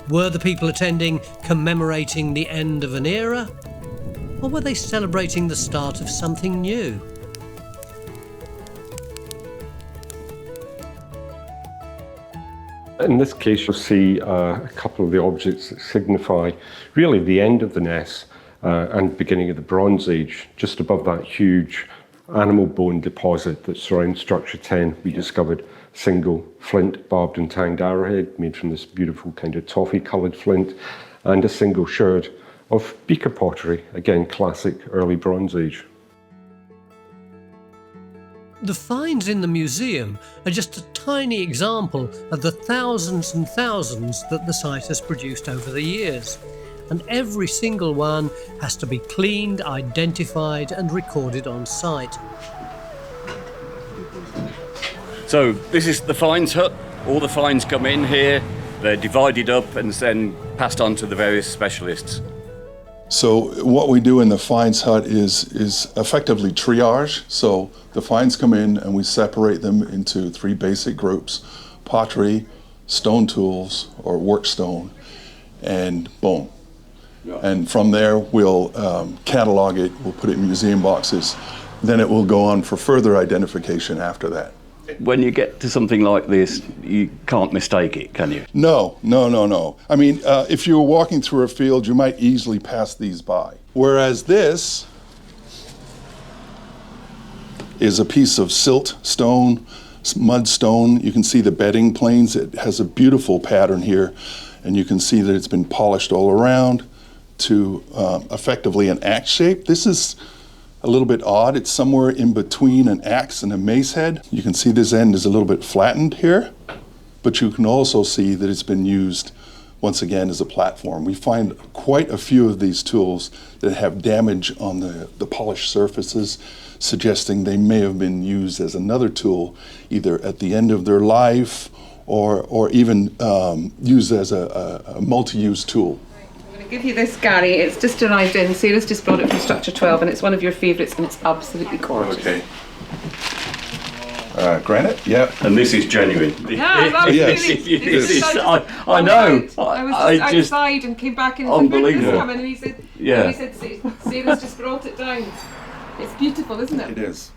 [SPEAKER 1] Were the people attending commemorating the end of an era? Or were they celebrating the start of something new?
[SPEAKER 2] In this case, you'll see a couple of the objects that signify really the end of the Ness and beginning of the Bronze Age. Just above that huge animal bone deposit that surrounds Structure 10, we discovered a single flint barbed and tanged arrowhead made from this beautiful kind of toffee-coloured flint, and a single sherd of beaker pottery, again classic early Bronze Age.
[SPEAKER 1] The finds in the museum are just a tiny example of the thousands and thousands that the site has produced over the years. And every single one has to be cleaned, identified and recorded on site.
[SPEAKER 5] So this is the finds hut. All the finds come in here, they're divided up and then passed on to the various specialists.
[SPEAKER 18] So what we do in the finds hut is effectively triage. So the finds come in and we separate them into 3 basic groups: pottery, stone tools or work stone, and bone. And from there we'll catalog it, we'll put it in museum boxes, then it will go on for further identification after that.
[SPEAKER 5] When you get to something like this, you can't mistake it, can you?
[SPEAKER 18] No. I mean, if you were walking through a field, you might easily pass these by. Whereas this is a piece of silt stone, mud stone. You can see the bedding planes. It has a beautiful pattern here, and you can see that it's been polished all around to effectively an axe shape. This is a little bit odd. It's somewhere in between an axe and a mace head. You can see this end is a little bit flattened here, but you can also see that it's been used once again as a platform. We find quite a few of these tools that have damage on the polished surfaces, suggesting they may have been used as another tool either at the end of their life or even used as a multi-use tool.
[SPEAKER 7] Give you this, Gary. It's just arrived in. Sarah's just brought it from Structure 12 and it's one of your favourites and it's absolutely gorgeous.
[SPEAKER 18] Okay. Granite? Yeah.
[SPEAKER 5] And this is genuine.
[SPEAKER 7] Yeah, that was
[SPEAKER 18] Yes.
[SPEAKER 7] really...
[SPEAKER 5] I know.
[SPEAKER 7] I was just outside and came back and said, "When did this come in?" And he said, Sarah's just brought it down. It's beautiful, isn't it?
[SPEAKER 18] It is.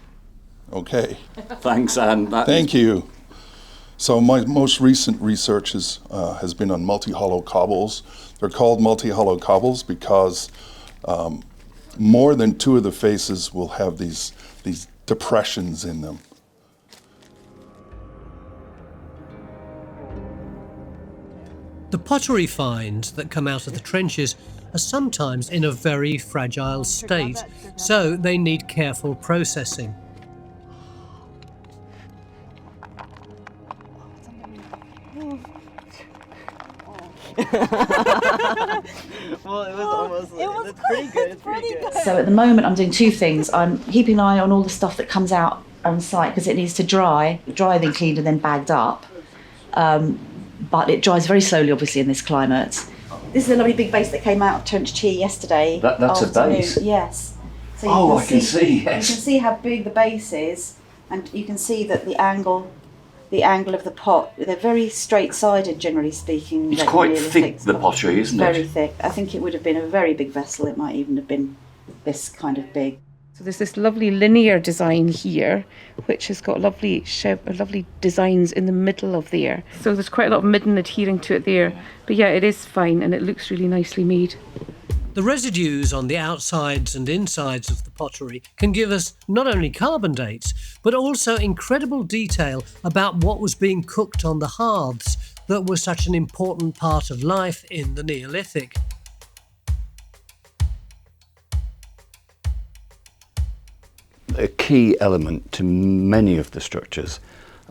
[SPEAKER 18] Okay.
[SPEAKER 5] Thanks, Anne.
[SPEAKER 18] Thank you. So my most recent research has been on multi-hollow cobbles. They're called multi-hollow cobbles because more than 2 of the faces will have these depressions in them.
[SPEAKER 1] The pottery finds that come out of the trenches are sometimes in a very fragile state, so they need careful processing.
[SPEAKER 19] Well, it was almost. It's pretty good. It's pretty good.
[SPEAKER 20] So at the moment, I'm doing 2 things. I'm keeping an eye on all the stuff that comes out on site because it needs to dry, then cleaned and then bagged up. But it dries very slowly, obviously, in this climate. This is a lovely big base that came out of Trench Chi yesterday.
[SPEAKER 5] That's
[SPEAKER 20] afternoon.
[SPEAKER 5] a base?
[SPEAKER 20] Yes. So
[SPEAKER 5] I can see, yes.
[SPEAKER 20] You can see how big the base is, and you can see that the angle of the pot, they're very straight-sided, generally speaking.
[SPEAKER 5] It's quite thick, the pottery, isn't it?
[SPEAKER 20] Very thick. I think it would have been a very big vessel. It might even have been this kind of big.
[SPEAKER 7] So there's this lovely linear design here, which has got lovely designs in the middle of there. So there's quite a lot of midden adhering to it there. But yeah, it is fine and it looks really nicely made.
[SPEAKER 1] The residues on the outsides and insides of the pottery can give us not only carbon dates, but also incredible detail about what was being cooked on the hearths that were such an important part of life in the Neolithic.
[SPEAKER 5] A key element to many of the structures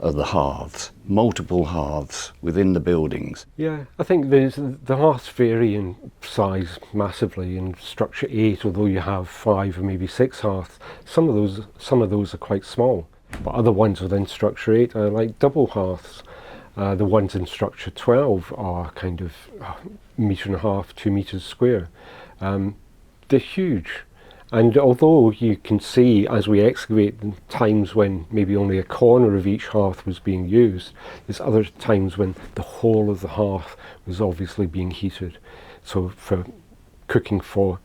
[SPEAKER 5] are the hearths, multiple hearths within the buildings.
[SPEAKER 2] Yeah, I think the hearths vary in size massively. In structure 8, although you have 5 or maybe 6 hearths, some of those are quite small. But other ones within structure 8 are like double hearths. The ones in structure 12 are kind of 1.5 to 2 meters square. They're huge. And although you can see as we excavate times when maybe only a corner of each hearth was being used, there's other times when the whole of the hearth was obviously being heated. So for cooking for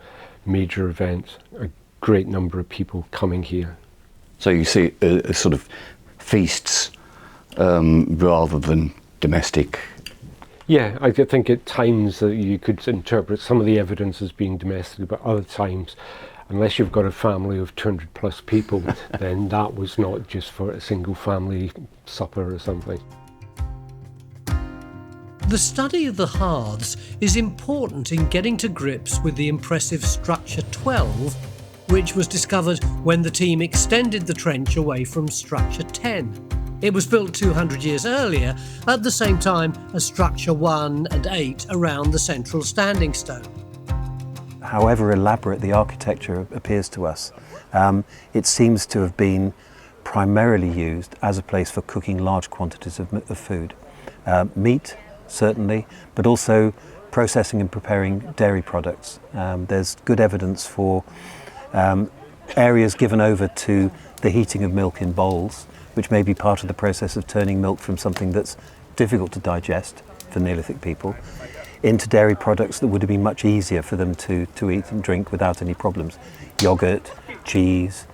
[SPEAKER 2] major events, a great number of people coming here.
[SPEAKER 5] So you see a sort of feasts rather than domestic.
[SPEAKER 2] Yeah, I think at times that you could interpret some of the evidence as being domestic, but other times, unless you've got a family of 200 plus people, then that was not just for a single family supper or something.
[SPEAKER 1] The study of the hearths is important in getting to grips with the impressive structure 12, which was discovered when the team extended the trench away from structure 10. It was built 200 years earlier, at the same time as structure 1 and 8 around the central standing stone.
[SPEAKER 3] However elaborate the architecture appears to us, it seems to have been primarily used as a place for cooking large quantities of food. Meat, certainly, but also processing and preparing dairy products. There's good evidence for areas given over to the heating of milk in bowls, which may be part of the process of turning milk from something that's difficult to digest for Neolithic people into dairy products that would have been much easier for them to eat and drink without any problems. Yogurt, cheese,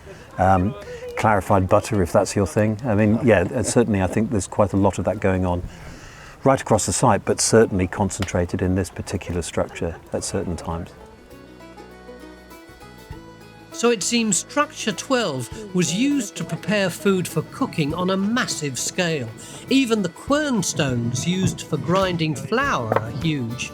[SPEAKER 3] clarified butter if that's your thing. I mean, yeah, certainly I think there's quite a lot of that going on right across the site, but certainly concentrated in this particular structure at certain times.
[SPEAKER 1] So it seems structure 12 was used to prepare food for cooking on a massive scale. Even the quern stones used for grinding flour are huge.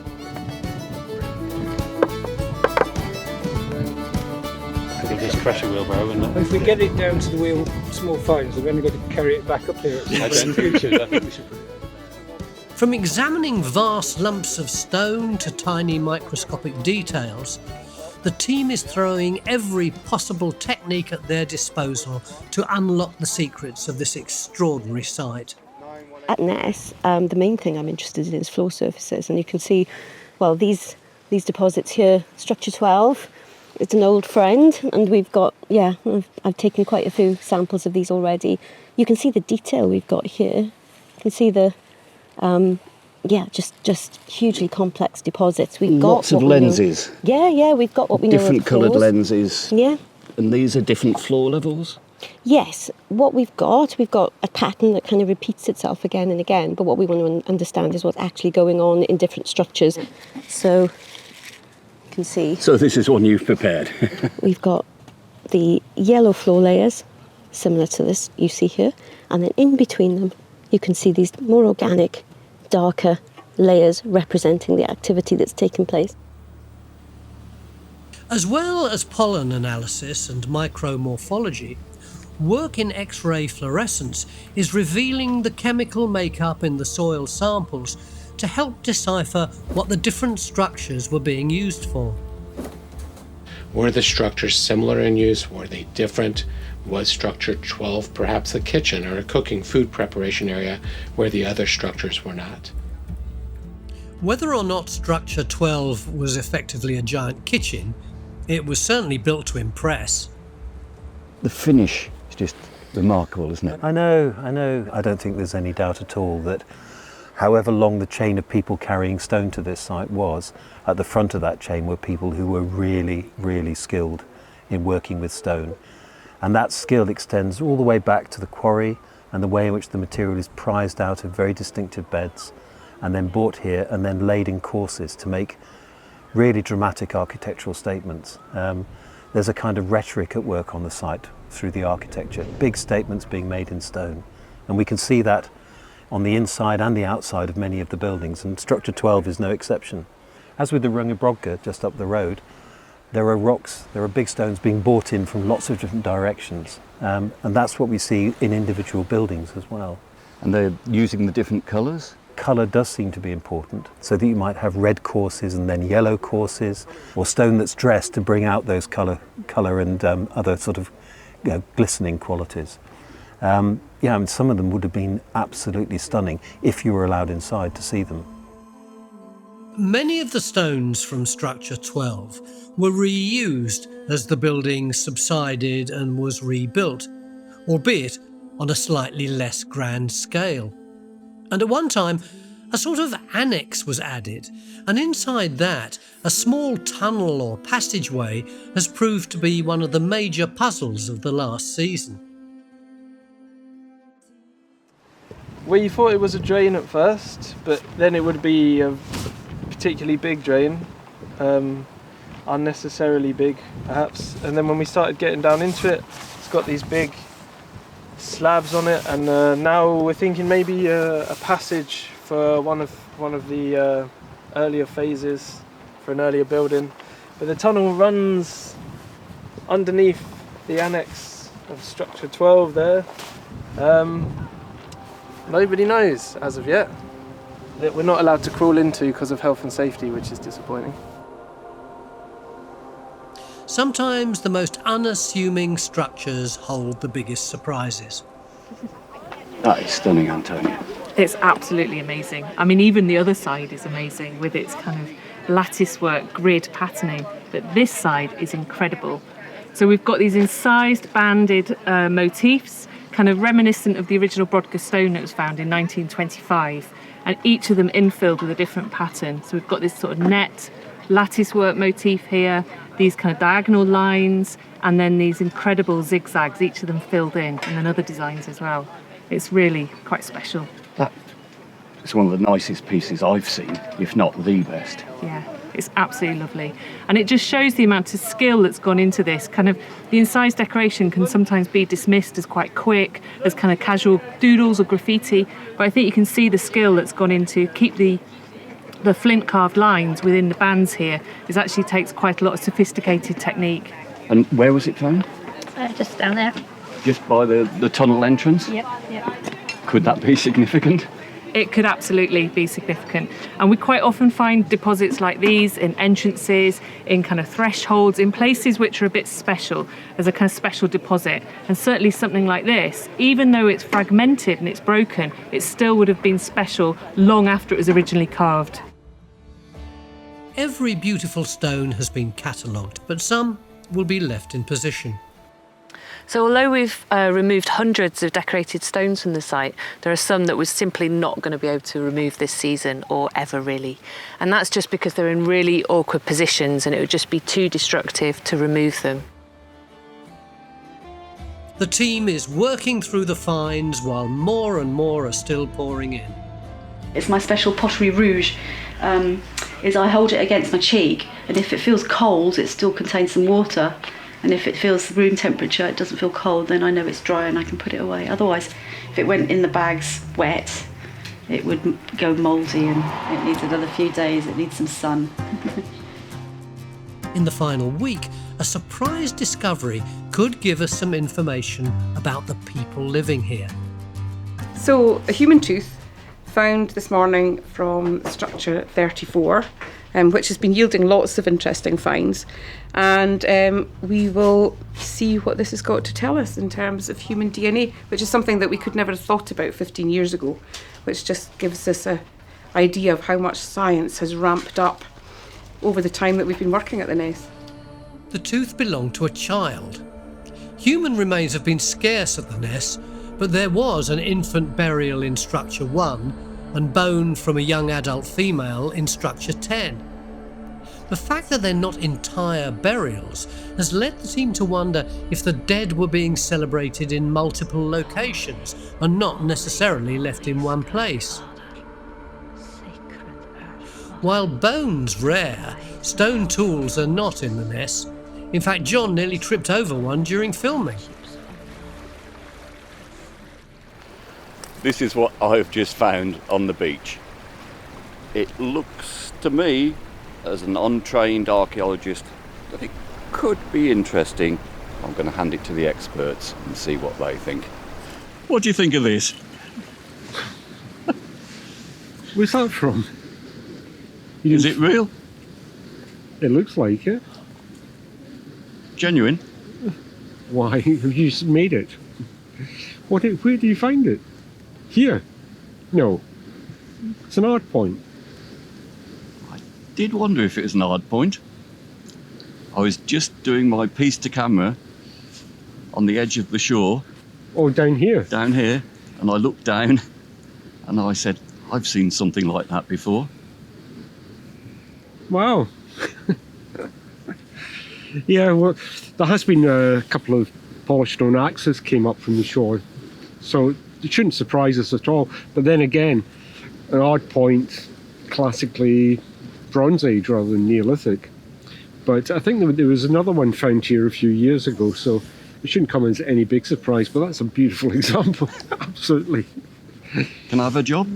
[SPEAKER 8] I think this pressure wheelbarrow, isn't it?
[SPEAKER 21] If we get it down to the small fines, we've only got to carry it back up here at some point in the future. I think we should.
[SPEAKER 1] From examining vast lumps of stone to tiny microscopic details, the team is throwing every possible technique at their disposal to unlock the secrets of this extraordinary site.
[SPEAKER 22] At Ness, the main thing I'm interested in is floor surfaces, and you can see, well, these deposits here, structure 12, it's an old friend, and we've got, I've taken quite a few samples of these already. You can see the detail we've got here. You can see the just hugely complex deposits. We've got
[SPEAKER 5] lots of lenses.
[SPEAKER 22] We've got what we know of
[SPEAKER 5] different coloured
[SPEAKER 22] floors.
[SPEAKER 5] lenses.
[SPEAKER 22] Yeah.
[SPEAKER 5] And these are different floor levels?
[SPEAKER 22] Yes. What we've got a pattern that kind of repeats itself again and again, but what we want to understand is what's actually going on in different structures. So you can see.
[SPEAKER 5] So this is one you've prepared.
[SPEAKER 22] We've got the yellow floor layers, similar to this you see here, and then in between them you can see these more organic, darker layers representing the activity that's taken place.
[SPEAKER 1] As well as pollen analysis and micromorphology, work in X-ray fluorescence is revealing the chemical makeup in the soil samples to help decipher what the different structures were being used for.
[SPEAKER 23] Were the structures similar in use? Were they different? Was structure 12 perhaps a kitchen or a cooking food preparation area where the other structures were not?
[SPEAKER 1] Whether or not structure 12 was effectively a giant kitchen, it was certainly built to impress.
[SPEAKER 5] The finish is just remarkable, isn't it?
[SPEAKER 3] I know. I don't think there's any doubt at all that however long the chain of people carrying stone to this site was, at the front of that chain were people who were really, really skilled in working with stone. And that skill extends all the way back to the quarry and the way in which the material is prized out of very distinctive beds and then brought here and then laid in courses to make really dramatic architectural statements. There's a kind of rhetoric at work on the site through the architecture, big statements being made in stone. And we can see that on the inside and the outside of many of the buildings, and structure 12 is no exception. As with the Rung of Brodgar just up the road, there are rocks, there are big stones being brought in from lots of different directions. And that's what we see in individual buildings as well.
[SPEAKER 5] And they're using the different colours?
[SPEAKER 3] Colour does seem to be important, so that you might have red courses and then yellow courses, or stone that's dressed to bring out those colour and other sort of glistening qualities. Yeah, I mean, some of them would have been absolutely stunning if you were allowed inside to see them.
[SPEAKER 1] Many of the stones from structure 12 were reused as the building subsided and was rebuilt, albeit on a slightly less grand scale. And at one time, a sort of annex was added, and inside that, a small tunnel or passageway has proved to be one of the major puzzles of the last season.
[SPEAKER 9] We thought it was a drain at first, but then it would be a particularly big drain, unnecessarily big perhaps. And then when we started getting down into it, it's got these big slabs on it, and now we're thinking maybe a passage for one of the earlier phases for an earlier building. But the tunnel runs underneath the annex of structure 12 there. Nobody knows as of yet. That we're not allowed to crawl into because of health and safety, which is disappointing.
[SPEAKER 1] Sometimes the most unassuming structures hold the biggest surprises.
[SPEAKER 5] That is stunning, Antonia.
[SPEAKER 11] It's absolutely amazing. I mean, even the other side is amazing with its kind of lattice work, grid patterning, but this side is incredible. So we've got these incised banded motifs, kind of reminiscent of the original Brodgar stone that was found in 1925, and each of them infilled with a different pattern. So we've got this sort of net lattice work motif here, these kind of diagonal lines, and then these incredible zigzags, each of them filled in, and then other designs as well. It's really quite special.
[SPEAKER 5] It's one of the nicest pieces I've seen, if not the best.
[SPEAKER 11] Yeah, it's absolutely lovely. And it just shows the amount of skill that's gone into this. Kind of the incised decoration can sometimes be dismissed as quite quick, as kind of casual doodles or graffiti, but I think you can see the skill that's gone into keep the flint carved lines within the bands here. It actually takes quite a lot of sophisticated technique.
[SPEAKER 5] And where was it found?
[SPEAKER 10] Just down there.
[SPEAKER 5] Just by the tunnel entrance?
[SPEAKER 10] Yep.
[SPEAKER 5] Could that be significant?
[SPEAKER 11] It could absolutely be significant. And we quite often find deposits like these in entrances, in kind of thresholds, in places which are a bit special, as a kind of special deposit. And certainly something like this, even though it's fragmented and it's broken, it still would have been special long after it was originally carved.
[SPEAKER 1] Every beautiful stone has been catalogued, but some will be left in position.
[SPEAKER 11] So although we've removed hundreds of decorated stones from the site, there are some that we're simply not going to be able to remove this season or ever really. And that's just because they're in really awkward positions and it would just be too destructive to remove them.
[SPEAKER 1] The team is working through the finds while more and more are still pouring in.
[SPEAKER 20] It's my special pottery rouge. Is I hold it against my cheek, and if it feels cold, it still contains some water. And if it feels room temperature, it doesn't feel cold, then I know it's dry and I can put it away. Otherwise, if it went in the bags wet, it would go mouldy and it needs another few days, it needs some sun.
[SPEAKER 1] In the final week, a surprise discovery could give us some information about the people living here.
[SPEAKER 7] So, a human tooth found this morning from structure 34, which has been yielding lots of interesting finds. And we will see what this has got to tell us in terms of human DNA, which is something that we could never have thought about 15 years ago, which just gives us an idea of how much science has ramped up over the time that we've been working at the Ness.
[SPEAKER 1] The tooth belonged to a child. Human remains have been scarce at the Ness, but there was an infant burial in structure 1 and bone from a young adult female in structure 10. The fact that they're not entire burials has led the team to wonder if the dead were being celebrated in multiple locations and not necessarily left in one place. While bones rare, stone tools are not in the Ness. In fact, John nearly tripped over one during filming.
[SPEAKER 5] This is what I've just found on the beach. It looks to me, as an untrained archaeologist, that it could be interesting. I'm going to hand it to the experts and see what they think. What do you think of this?
[SPEAKER 2] Where's that from?
[SPEAKER 5] Is it real?
[SPEAKER 2] It looks like it.
[SPEAKER 5] Genuine?
[SPEAKER 2] Why have you made it? Where do you find it? Here? No. It's an art point.
[SPEAKER 5] I did wonder if it was an art point. I was just doing my piece to camera on the edge of the shore.
[SPEAKER 2] Oh, down here?
[SPEAKER 5] Down here. And I looked down and I said, I've seen something like that before.
[SPEAKER 2] Wow. Yeah, well, there has been a couple of polished stone axes came up from the shore, so it shouldn't surprise us at all. But then again, an odd point, classically Bronze Age rather than Neolithic. But I think there was another one found here a few years ago, so it shouldn't come as any big surprise, but that's a beautiful example, absolutely.
[SPEAKER 5] Can I have a job?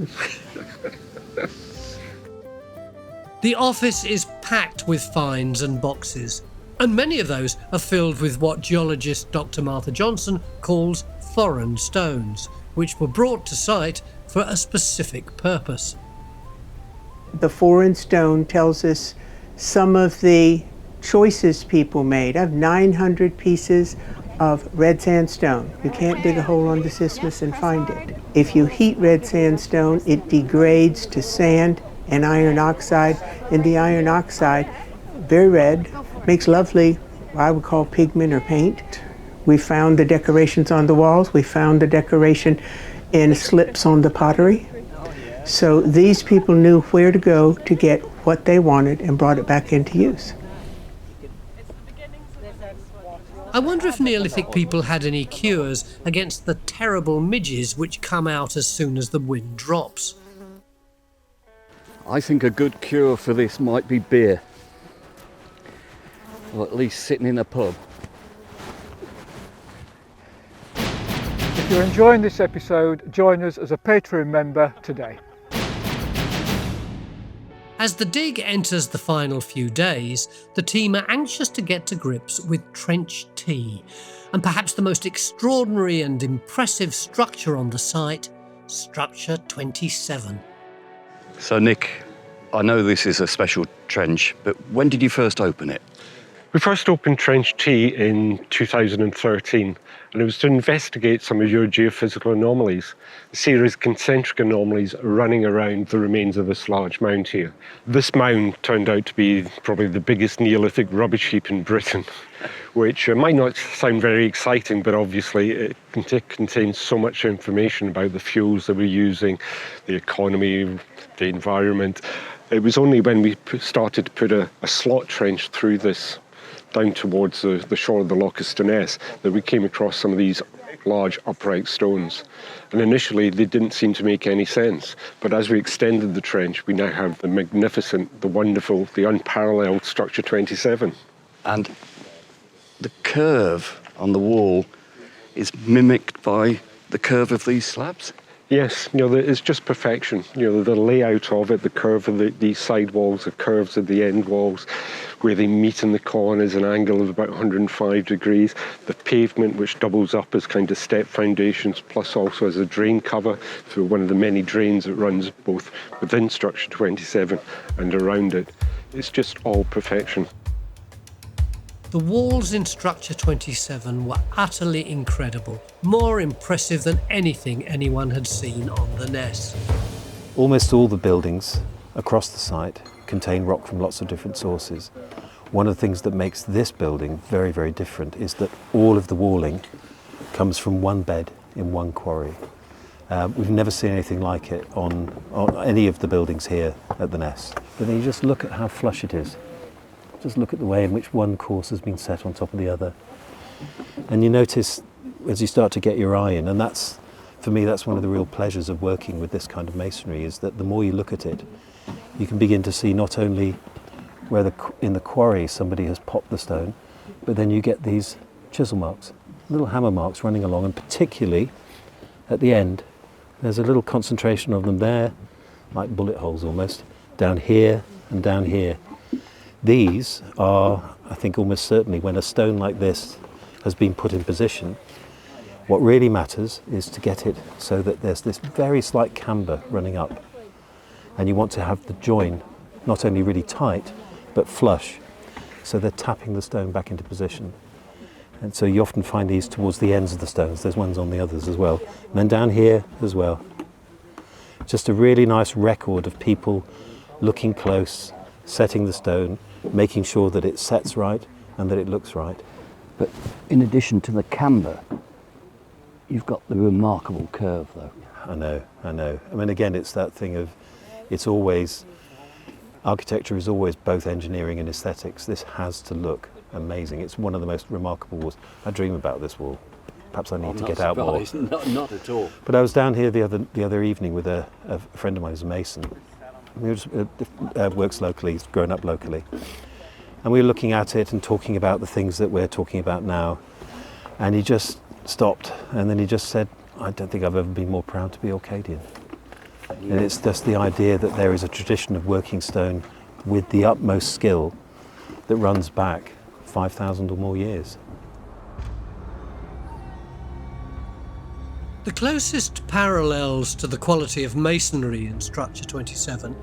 [SPEAKER 1] The office is packed with finds and boxes, and many of those are filled with what geologist Dr. Martha Johnson calls foreign stones, which were brought to site for a specific purpose.
[SPEAKER 10] The foreign stone tells us some of the choices people made. I have 900 pieces of red sandstone. You can't dig a hole on the isthmus and find it. If you heat red sandstone, it degrades to sand and iron oxide, and the iron oxide, very red, makes lovely, what I would call pigment or paint. We found the decorations on the walls. We found the decoration in slips on the pottery. So these people knew where to go to get what they wanted and brought it back into use.
[SPEAKER 1] I wonder if Neolithic people had any cures against the terrible midges which come out as soon as the wind drops.
[SPEAKER 5] I think a good cure for this might be beer. Or at least sitting in a pub.
[SPEAKER 21] If you're enjoying this episode, join us as a Patreon member today.
[SPEAKER 1] As the dig enters the final few days, the team are anxious to get to grips with Trench T, and perhaps the most extraordinary and impressive structure on the site, Structure 27.
[SPEAKER 5] So Nick, I know this is a special trench, but when did you first open it?
[SPEAKER 2] We first opened Trench T in 2013, and it was to investigate some of your geophysical anomalies, a series of concentric anomalies running around the remains of this large mound here. This mound turned out to be probably the biggest Neolithic rubbish heap in Britain, which might not sound very exciting, but obviously it contains so much information about the fuels that we're using, the economy, the environment. It was only when we started to put a slot trench through this down towards the shore of the Loch of Ness that we came across some of these large upright stones. And initially they didn't seem to make any sense, but as we extended the trench, we now have the magnificent, the wonderful, the unparalleled Structure 27.
[SPEAKER 5] And the curve on the wall is mimicked by the curve of these slabs?
[SPEAKER 2] Yes, it's just perfection. The layout of it, the curve of the side walls, the curves of the end walls, where they meet in the corners, an angle of about 105 degrees. The pavement, which doubles up as kind of step foundations, plus also as a drain cover through one of the many drains that runs both within Structure 27 and around it. It's just all perfection.
[SPEAKER 1] The walls in Structure 27 were utterly incredible, more impressive than anything anyone had seen on the Ness.
[SPEAKER 3] Almost all the buildings across the site contain rock from lots of different sources. One of the things that makes this building very, very different is that all of the walling comes from one bed in one quarry. We've never seen anything like it on any of the buildings here at the Ness. But then you just look at how flush it is. Just look at the way in which one course has been set on top of the other. And you notice as you start to get your eye in, and that's, for me, that's one of the real pleasures of working with this kind of masonry, is that the more you look at it, you can begin to see not only where in the quarry somebody has popped the stone, but then you get these chisel marks, little hammer marks running along, and particularly at the end, there's a little concentration of them there, like bullet holes almost, down here and down here. These are, I think, almost certainly when a stone like this has been put in position, what really matters is to get it so that there's this very slight camber running up. And you want to have the join not only really tight, but flush. So they're tapping the stone back into position. And so you often find these towards the ends of the stones. There's ones on the others as well. And then down here as well. Just a really nice record of people looking close, setting the stone, making sure that it sets right and that it looks right.
[SPEAKER 5] But in addition to the camber, you've got the remarkable curve though.
[SPEAKER 3] I know. I mean, again, it's that thing of, it's always, architecture is always both engineering and aesthetics. This has to look amazing. It's one of the most remarkable walls. I dream about this wall. Perhaps I need to get out more.
[SPEAKER 5] Not at all.
[SPEAKER 3] But I was down here the other evening with a friend of mine who's a mason. He just, works locally, he's grown up locally. And we were looking at it and talking about the things that we're talking about now. And he just stopped and then he just said, I don't think I've ever been more proud to be Orcadian. And it's just the idea that there is a tradition of working stone with the utmost skill that runs back 5,000 or more years.
[SPEAKER 1] The closest parallels to the quality of masonry in Structure 27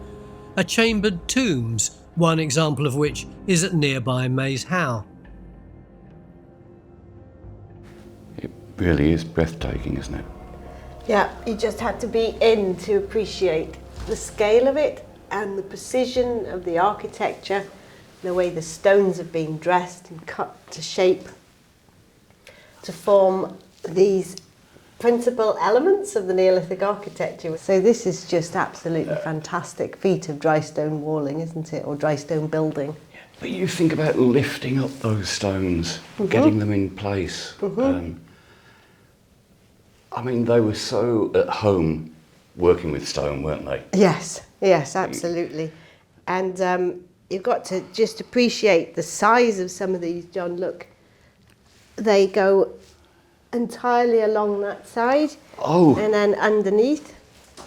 [SPEAKER 1] are chambered tombs, one example of which is at nearby Maze How.
[SPEAKER 5] It really is breathtaking, isn't it?
[SPEAKER 12] Yeah, you just had to be in to appreciate the scale of it and the precision of the architecture, the way the stones have been dressed and cut to shape to form these principal elements of the Neolithic architecture. So this is just absolutely fantastic feat of dry stone walling, isn't it, or dry stone building.
[SPEAKER 5] But you think about lifting up those stones, getting them in place. I mean, they were so at home working with stone, weren't they?
[SPEAKER 12] Yes, absolutely. And you've got to just appreciate the size of some of these, John. Look, they go entirely along that side.
[SPEAKER 5] Oh.
[SPEAKER 12] And then underneath.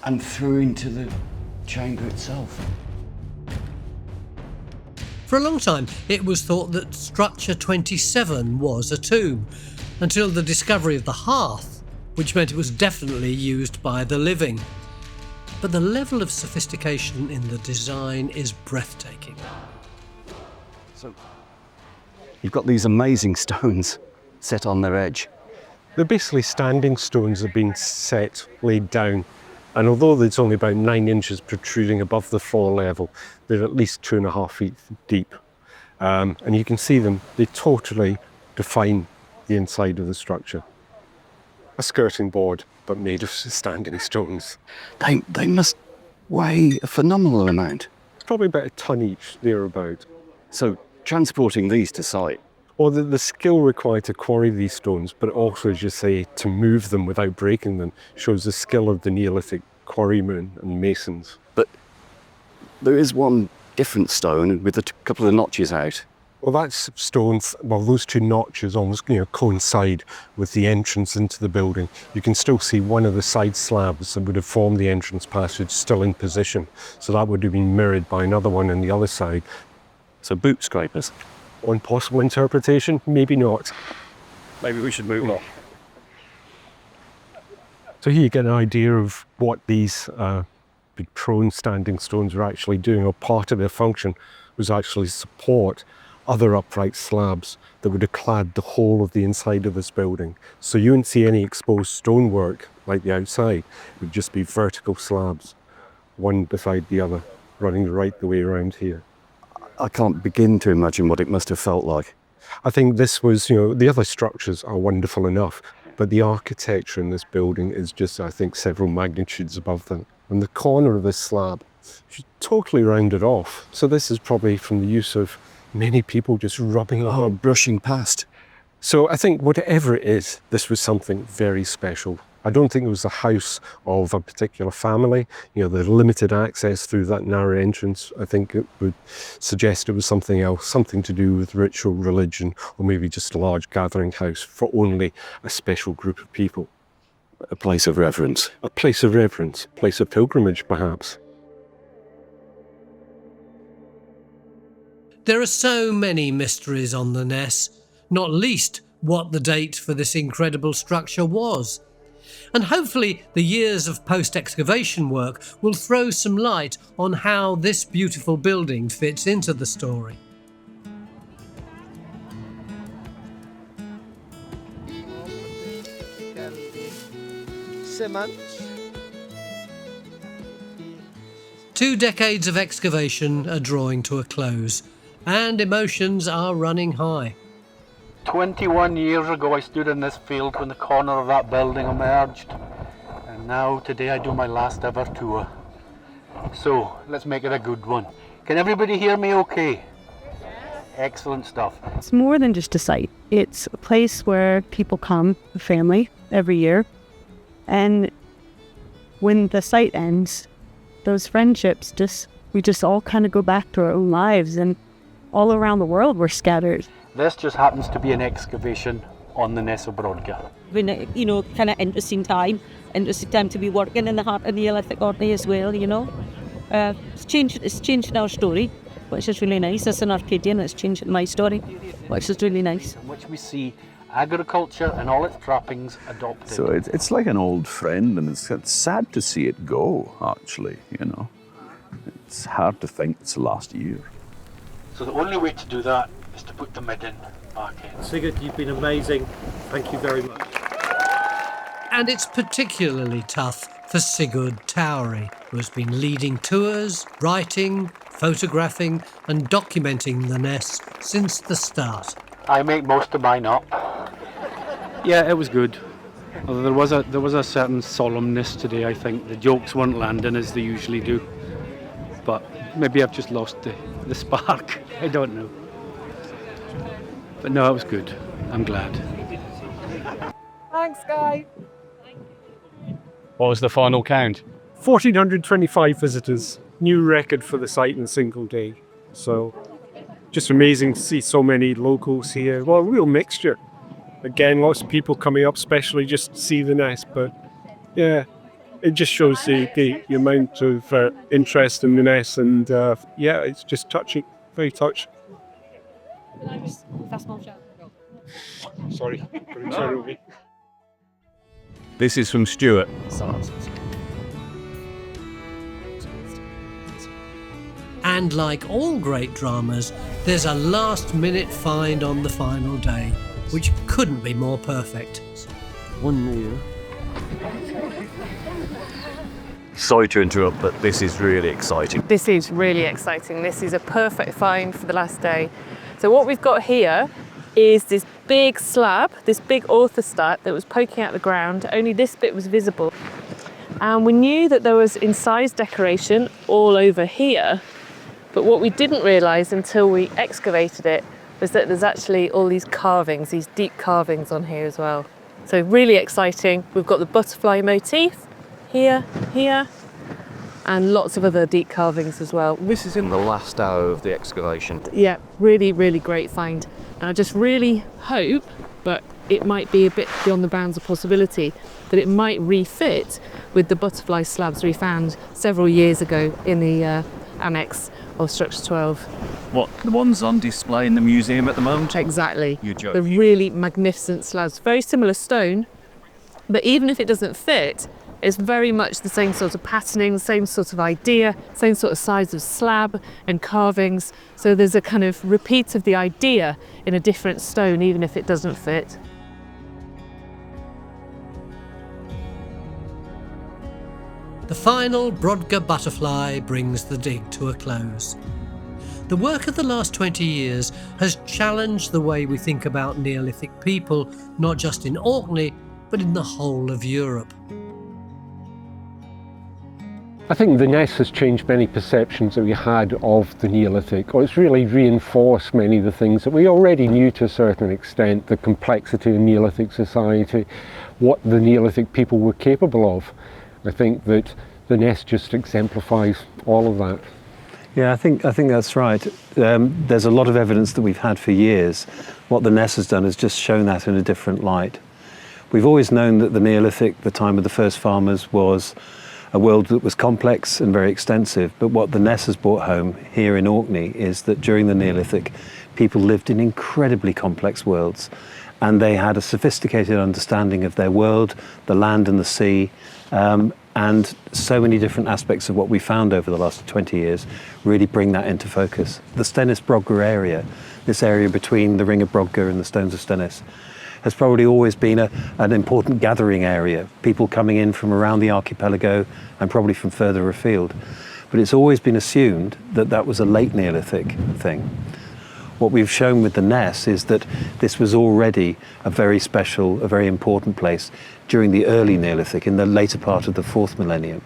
[SPEAKER 5] And through into the chamber itself.
[SPEAKER 1] For a long time, it was thought that Structure 27 was a tomb, until the discovery of the hearth, which meant it was definitely used by the living. But the level of sophistication in the design is breathtaking.
[SPEAKER 5] So, you've got these amazing stones set on their edge.
[SPEAKER 2] They're basically standing stones that have been set, laid down, and although it's only about 9 inches protruding above the floor level, they're at least 2.5 feet deep. And you can see them, they totally define the inside of the structure. A skirting board, but made of standing stones.
[SPEAKER 5] They must weigh a phenomenal amount.
[SPEAKER 2] It's probably about a ton each, thereabout.
[SPEAKER 5] So transporting these to site.
[SPEAKER 2] Or the skill required to quarry these stones, but also, as you say, to move them without breaking them, shows the skill of the Neolithic quarrymen and masons.
[SPEAKER 5] But there is one different stone with a couple of notches out.
[SPEAKER 2] Well, that's stone. Well, those two notches almost coincide with the entrance into the building. You can still see one of the side slabs that would have formed the entrance passage still in position. So that would have been mirrored by another one on the other side.
[SPEAKER 5] So boot scrapers.
[SPEAKER 2] One possible interpretation, maybe not.
[SPEAKER 5] Maybe we should move on.
[SPEAKER 2] So here you get an idea of what these big prone standing stones are actually doing, or part of their function was actually support other upright slabs that would have clad the whole of the inside of this building. So you wouldn't see any exposed stonework like the outside. It would just be vertical slabs, one beside the other, running right the way around here.
[SPEAKER 5] I can't begin to imagine what it must have felt like.
[SPEAKER 2] I think this was, the other structures are wonderful enough, but the architecture in this building is just, I think, several magnitudes above them. And the corner of this slab is totally rounded off. So this is probably from the use of many people just rubbing up or brushing past. So I think whatever it is, this was something very special. I don't think it was the house of a particular family. You know, the limited access through that narrow entrance, I think it would suggest it was something else, something to do with ritual, religion, or maybe just a large gathering house for only a special group of people.
[SPEAKER 16] A place of reverence.
[SPEAKER 2] A place of reverence, a place of pilgrimage, perhaps.
[SPEAKER 1] There are so many mysteries on the Ness, not least what the date for this incredible structure was. And hopefully the years of post-excavation work will throw some light on how this beautiful building fits into the story.
[SPEAKER 13] Cement.
[SPEAKER 1] 2 decades of excavation are drawing to a close, and emotions are running high.
[SPEAKER 8] 21 years ago I stood in this field when the corner of that building emerged, and now today I do my last ever tour. So let's make it a good one. Can everybody hear me okay? Excellent stuff.
[SPEAKER 14] It's more than just a site. It's a place where people come, a family, every year, and when the site ends, those friendships we just all kind of go back to our own lives, and all around the world we're scattered.
[SPEAKER 8] This just happens to be an excavation on the Ness of Brodgar.
[SPEAKER 15] Been, you know, kind of interesting time to be working in the heart of Neolithic Orkney as well, you know. It's changed our story, which is really nice. As an Arcadian, it's changed my story, which is really nice.
[SPEAKER 8] In which we see agriculture and all its trappings adopted.
[SPEAKER 24] So it's like an old friend, and it's sad to see it go, actually, you know. It's hard to think it's the last year.
[SPEAKER 8] So the only way to do that is to put the midden back in.
[SPEAKER 9] Sigurd, you've been amazing. Thank you very much.
[SPEAKER 1] And it's particularly tough for Sigurd Towery, who has been leading tours, writing, photographing and documenting the Ness since the start.
[SPEAKER 8] I make most of mine up.
[SPEAKER 25] Yeah, it was good. Although there was a certain solemnness today, I think. The jokes weren't landing as they usually do. But maybe I've just lost the spark. I don't know. But no, it was good. I'm glad.
[SPEAKER 26] Thanks, Guy.
[SPEAKER 27] What was the final count?
[SPEAKER 2] 1,425 visitors. New record for the site in a single day. So, just amazing to see so many locals here. Well, a real mixture. Again, lots of people coming up, especially just to see the Ness. But yeah, it just shows the amount of interest in the Ness, and yeah, it's just touching, very touching. Sorry.
[SPEAKER 27] This is from Stuart.
[SPEAKER 1] And like all great dramas, there's a last-minute find on the final day, which couldn't be more perfect.
[SPEAKER 16] One year. Sorry to interrupt, but this is really exciting.
[SPEAKER 11] This is really exciting. This is a perfect find for the last day. So what we've got here is this big slab, this big orthostat that was poking out the ground. Only this bit was visible. And we knew that there was incised decoration all over here, but what we didn't realise until we excavated it was that there's actually all these carvings, these deep carvings on here as well. So really exciting. We've got the butterfly motif here, and lots of other deep carvings as well.
[SPEAKER 16] This is in the last hour of the excavation.
[SPEAKER 11] Yeah, really, really great find. And I just really hope, but it might be a bit beyond the bounds of possibility, that it might refit with the butterfly slabs we found several years ago in the annex of Structure 12.
[SPEAKER 16] What, the ones on display in the museum at the moment?
[SPEAKER 11] Exactly.
[SPEAKER 16] You're joking.
[SPEAKER 11] The really magnificent slabs. Very similar stone, but even if it doesn't fit, it's very much the same sort of patterning, same sort of idea, same sort of size of slab and carvings. So there's a kind of repeat of the idea in a different stone, even if it doesn't fit.
[SPEAKER 1] The final Brodgar butterfly brings the dig to a close. The work of the last 20 years has challenged the way we think about Neolithic people, not just in Orkney, but in the whole of Europe.
[SPEAKER 2] I think the Ness has changed many perceptions that we had of the Neolithic, or it's really reinforced many of the things that we already knew to a certain extent, the complexity of Neolithic society, what the Neolithic people were capable of. I think that the Ness just exemplifies all of that.
[SPEAKER 3] Yeah, I think that's right. There's a lot of evidence that we've had for years. What the Ness has done is just shown that in a different light. We've always known that the Neolithic, the time of the first farmers, was a world that was complex and very extensive, but what the Ness has brought home here in Orkney is that during the Neolithic, people lived in incredibly complex worlds, and they had a sophisticated understanding of their world, the land and the sea, and so many different aspects of what we found over the last 20 years really bring that into focus. The Ness of Brodgar area, this area between the Ring of Brodgar and the Stones of Stennis, has probably always been an important gathering area, people coming in from around the archipelago and probably from further afield. But it's always been assumed that that was a late Neolithic thing. What we've shown with the Ness is that this was already a very special, a very important place during the early Neolithic, in the later part of the 4th millennium,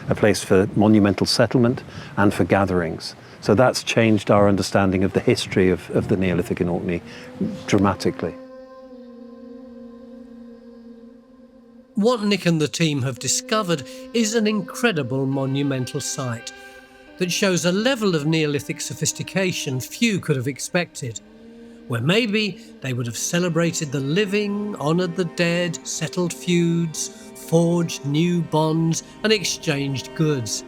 [SPEAKER 3] a place for monumental settlement and for gatherings. So that's changed our understanding of the history of the Neolithic in Orkney dramatically.
[SPEAKER 1] What Nick and the team have discovered is an incredible monumental site that shows a level of Neolithic sophistication few could have expected, where maybe they would have celebrated the living, honoured the dead, settled feuds, forged new bonds and exchanged goods.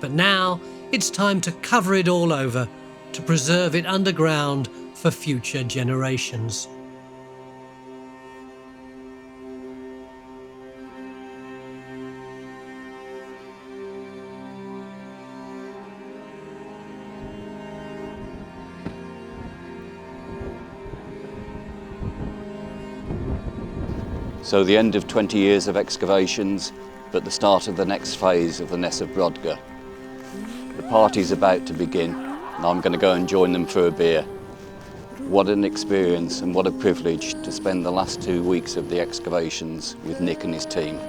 [SPEAKER 1] But now it's time to cover it all over, to preserve it underground for future generations.
[SPEAKER 5] So the end of 20 years of excavations, but the start of the next phase of the Ness of Brodgar. The party's about to begin, and I'm going to go and join them for a beer. What an experience and what a privilege to spend the last 2 weeks of the excavations with Nick and his team.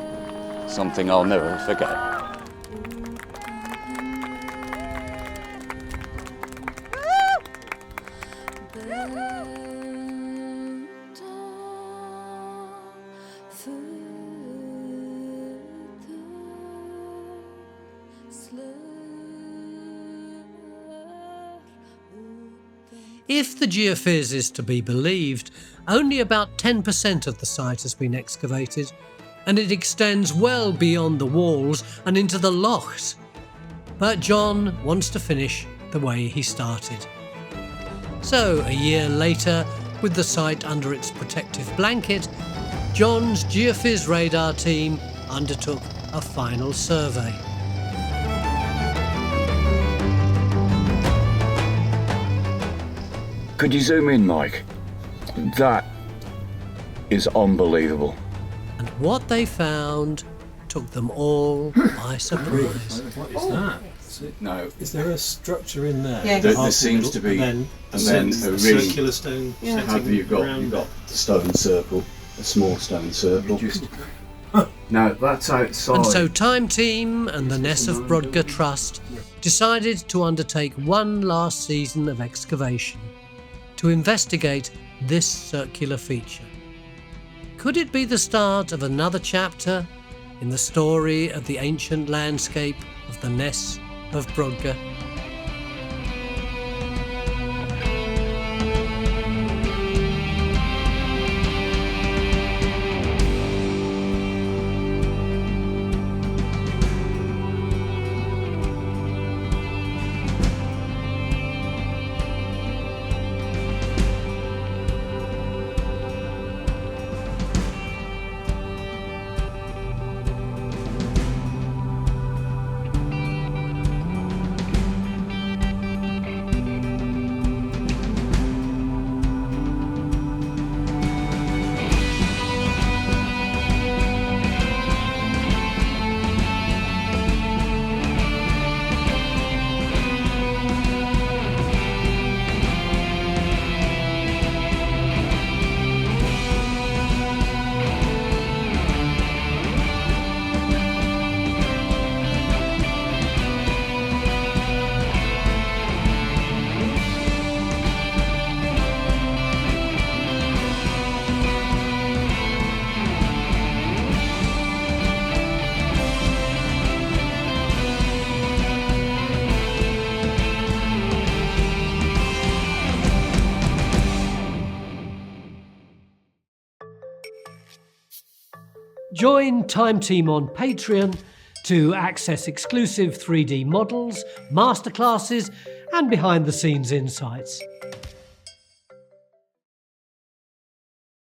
[SPEAKER 5] Something I'll never forget.
[SPEAKER 1] If the geophys is to be believed, only about 10% of the site has been excavated, and it extends well beyond the walls and into the lochs. But John wants to finish the way he started. So, a year later, with the site under its protective blanket, John's geophys radar team undertook a final survey.
[SPEAKER 4] Could you zoom in, Mike? That is unbelievable.
[SPEAKER 1] And what they found took them all by surprise.
[SPEAKER 6] What is that?
[SPEAKER 4] No.
[SPEAKER 6] Is there a structure in there?
[SPEAKER 4] Yeah. There seems to be,
[SPEAKER 6] and
[SPEAKER 4] then
[SPEAKER 6] a
[SPEAKER 4] really
[SPEAKER 6] circular stone.
[SPEAKER 4] You've got the stone circle, a small stone circle. No, that's outside.
[SPEAKER 1] And so Time Team and the Ness of Brodgar Trust decided to undertake one last season of excavation to investigate this circular feature. Could it be the start of another chapter in the story of the ancient landscape of the Ness of Brodgar? Join Time Team on Patreon to access exclusive 3D models, masterclasses and behind-the-scenes insights.